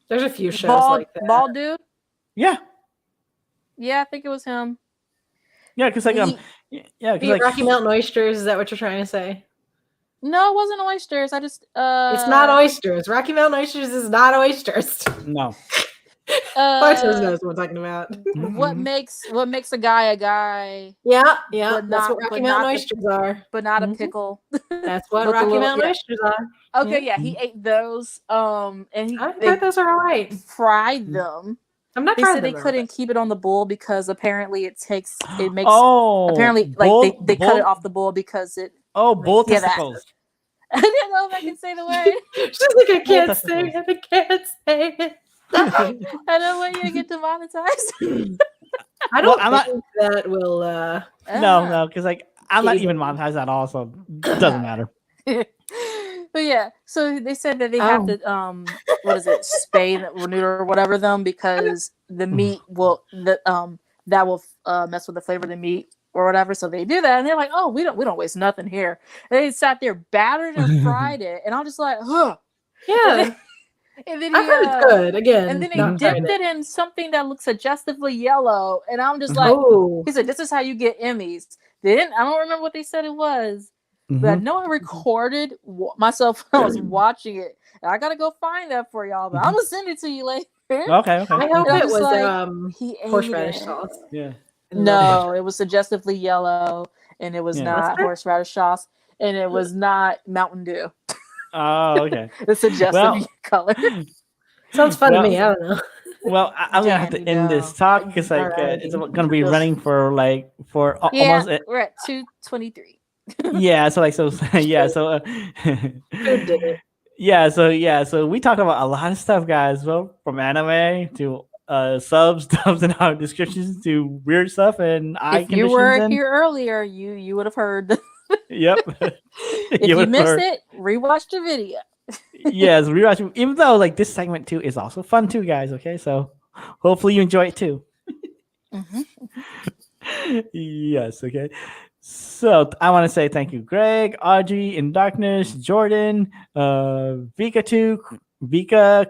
There's a few shows like that. Bald dude. Yeah. Yeah, I think it was him. Yeah, because Rocky Mountain oysters. Is that what you're trying to say? No, it wasn't oysters. I just it's not oysters. Rocky Mountain oysters is not oysters. No. Oysters knows what we're talking about. What makes a guy a guy? Yeah. That's what Rocky Mountain oysters are. But not a pickle. That's what Rocky Mountain oysters are. Okay, yeah, he ate those. And I think those are all right. Fried them. I'm not. They said they couldn't keep it on the bull because apparently it makes. Apparently, like they cut it off the bull because it. Oh, bull testicles. I didn't know if I could say the word. She's like, I can't say it. I can't say it. I don't want you to get demonetized. I don't think that will. No, because I'm not even monetized at all, so it doesn't matter. But yeah, so they said that they have to spay or neuter or whatever them because the meat will that will mess with the flavor of the meat or whatever. So they do that, and they're like, "Oh, we don't waste nothing here." And they sat there, battered and fried it, and I'm just like, "Huh." Yeah. And then I heard it's good again. And then they dipped it in something that looks suggestively yellow, and I'm just like, he said, "This is how you get Emmys." I don't remember what they said it was. But I know I recorded myself when I was watching it. And I gotta go find that for y'all, but I'm gonna send it to you later. Okay. I hope it was horseradish sauce. Yeah. No, it was suggestively yellow, and it was not horseradish sauce, and it was not Mountain Dew. Oh, okay. The suggestive color. Sounds fun to me. I don't know. Well, I'm gonna have to end this talk because it's gonna be running for almost. We're at 2:23. Yeah, so we talked about a lot of stuff, guys. Well, from anime to subs, dubs, and our descriptions to weird stuff and eye conditions. If you were here earlier, you would have heard. Yep. If you missed it, rewatch the video. Yes, rewatch. Even though this segment too is also fun too, guys. Okay, so hopefully you enjoy it too. Yes. Okay. So I want to say thank you, Greg, Audrey, In Darkness, Jordan, Vika,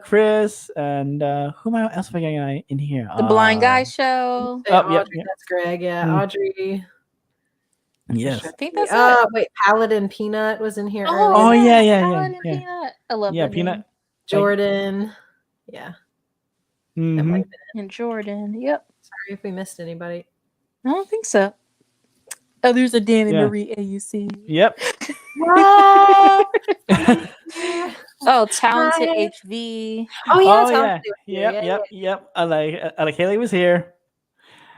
Chris, and who else am I getting in here? The Blind Guy Show. Audrey, that's Greg. Yeah, Audrey. Yes. I think that's it. Wait, Paladin Peanut was in here. Oh, yeah. Peanut. I love that Peanut. name. Jordan. Yeah. That might have And Jordan. Yep. Sorry if we missed anybody. I don't think so. Oh, there's a Danny Yeah. Marie AUC. Yep. Oh, Talented Hi. HV. Oh yeah, Oh Tom's yeah. doing it. Yep. I like Haley was here.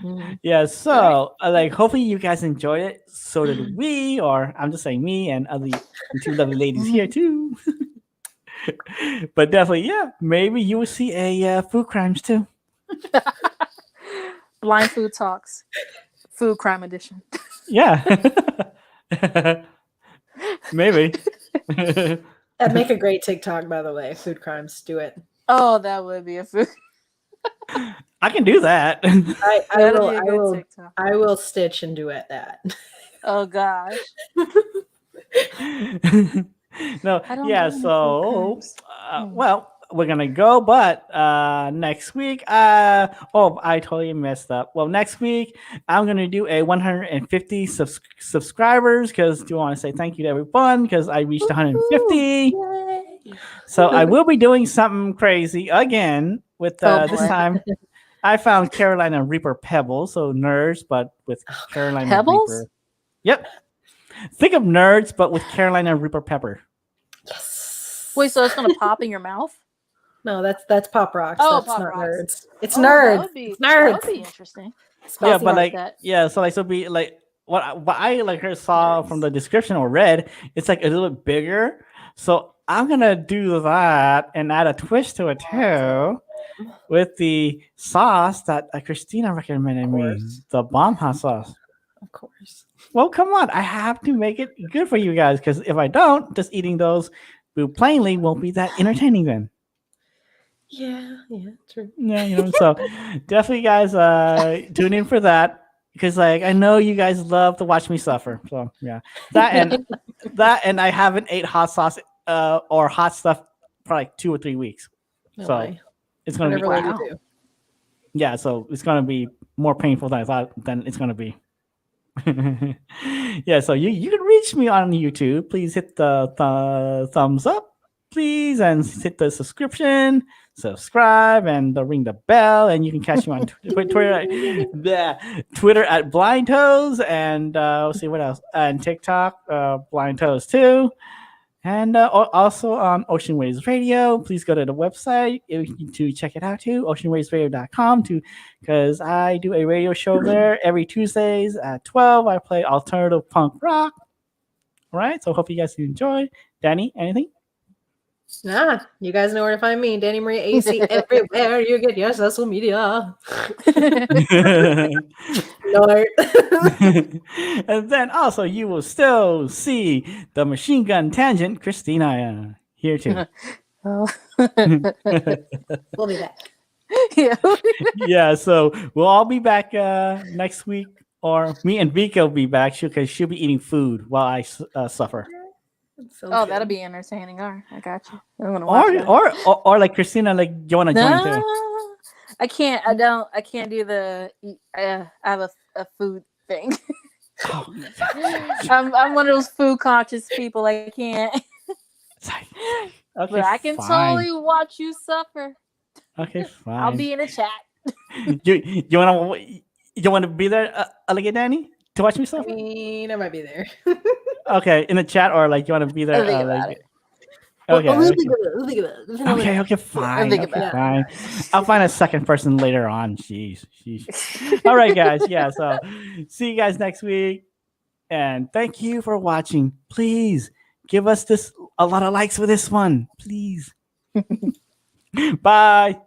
Mhm. Yeah, so hopefully you guys enjoyed it. So did we, or I'm just saying me and two lovely ladies here too. But definitely, yeah, maybe you will see a food crimes too. Blind Food Talks. Food Crime Edition. Yeah, maybe. That'd make a great TikTok, by the way. Food crimes, do it. Oh, that would be a food. I can do that. I That'd will. be a I good will. TikTok. I will stitch and duet that. Oh gosh. No, I don't yeah. do any food So, crimes. well, we're gonna go, but next week, I totally messed up. Well, next week I'm gonna do a 150 subscribers because do want to say thank you to everyone because I reached 150. Yay. So I will be doing something crazy again with Oh, this boy. time. I found Carolina Reaper Pebbles, so nerds, but with Carolina Pebbles? Reaper. Yep. Think of nerds, but with Carolina Reaper pepper. Yes. Wait, so it's gonna pop in your mouth? No, that's Pop Rocks. Oh, that's Pop not Rocks. nerds. It's Oh, nerds. That would be, It's that nerds. would be interesting. Yeah, Spicy but like like that. yeah, so like so be like what I like her saw Nerds. from the description or read, it's like a little bit bigger. So I'm gonna do that and add a twist to it too with the sauce that Christina recommended me, course. the bomb hot sauce. Of course. Well, come on, I have to make it good for you guys because if I don't, just eating those plainly won't be that entertaining then. Yeah, true. Yeah, so definitely guys tune in for that because like I know you guys love to watch me suffer. So yeah. That and I haven't ate hot sauce or hot stuff for like 2 or 3 weeks. No So way. it's gonna be Whatever Wow. they do. yeah, so it's gonna be more painful than I thought than it's gonna be. Yeah, so you can reach me on YouTube. Please hit the thumbs up, please, and hit the subscribe, and ring the bell. And you can catch me on Twitter at Blind Toes, and let's see what else, and TikTok Blind Toes too. And also on Ocean Waves Radio. Please go to the website to check it out too, oceanwavesradio.com because I do a radio show there every Tuesdays at 12. I play alternative punk rock. All right, so hope you guys enjoy. Danny, anything? Nah, you guys know where to find me. Danny Maria AC everywhere you get your social media. Lord. And then also you will still see the Machine Gun Tangent, Christina, here too. Oh. We'll be back. Yeah. Yeah, so we'll all be back next week, or me and Vika will be back because she'll be eating food while I suffer. Oh, that'll be entertaining. All right, I got you. I'm gonna watch that. Or like Christina, like you want to join too. I can't. I can't do the. I have a food thing. Oh, I'm one of those food conscious people. I can't. okay, But I can fine. totally watch you suffer. Okay, fine. I'll be in the chat. You want to be there, like Danny, to watch me I suffer? mean, I might be there. Okay, in the chat, or like you want to be there? I'll think about like, it. okay, We'll think about it. okay, fine. think Okay, about it. fine. I'll find a second person later on. Jeez. All right, guys. Yeah, so see you guys next week, and thank you for watching. Please give us a lot of likes for this one, please. Bye.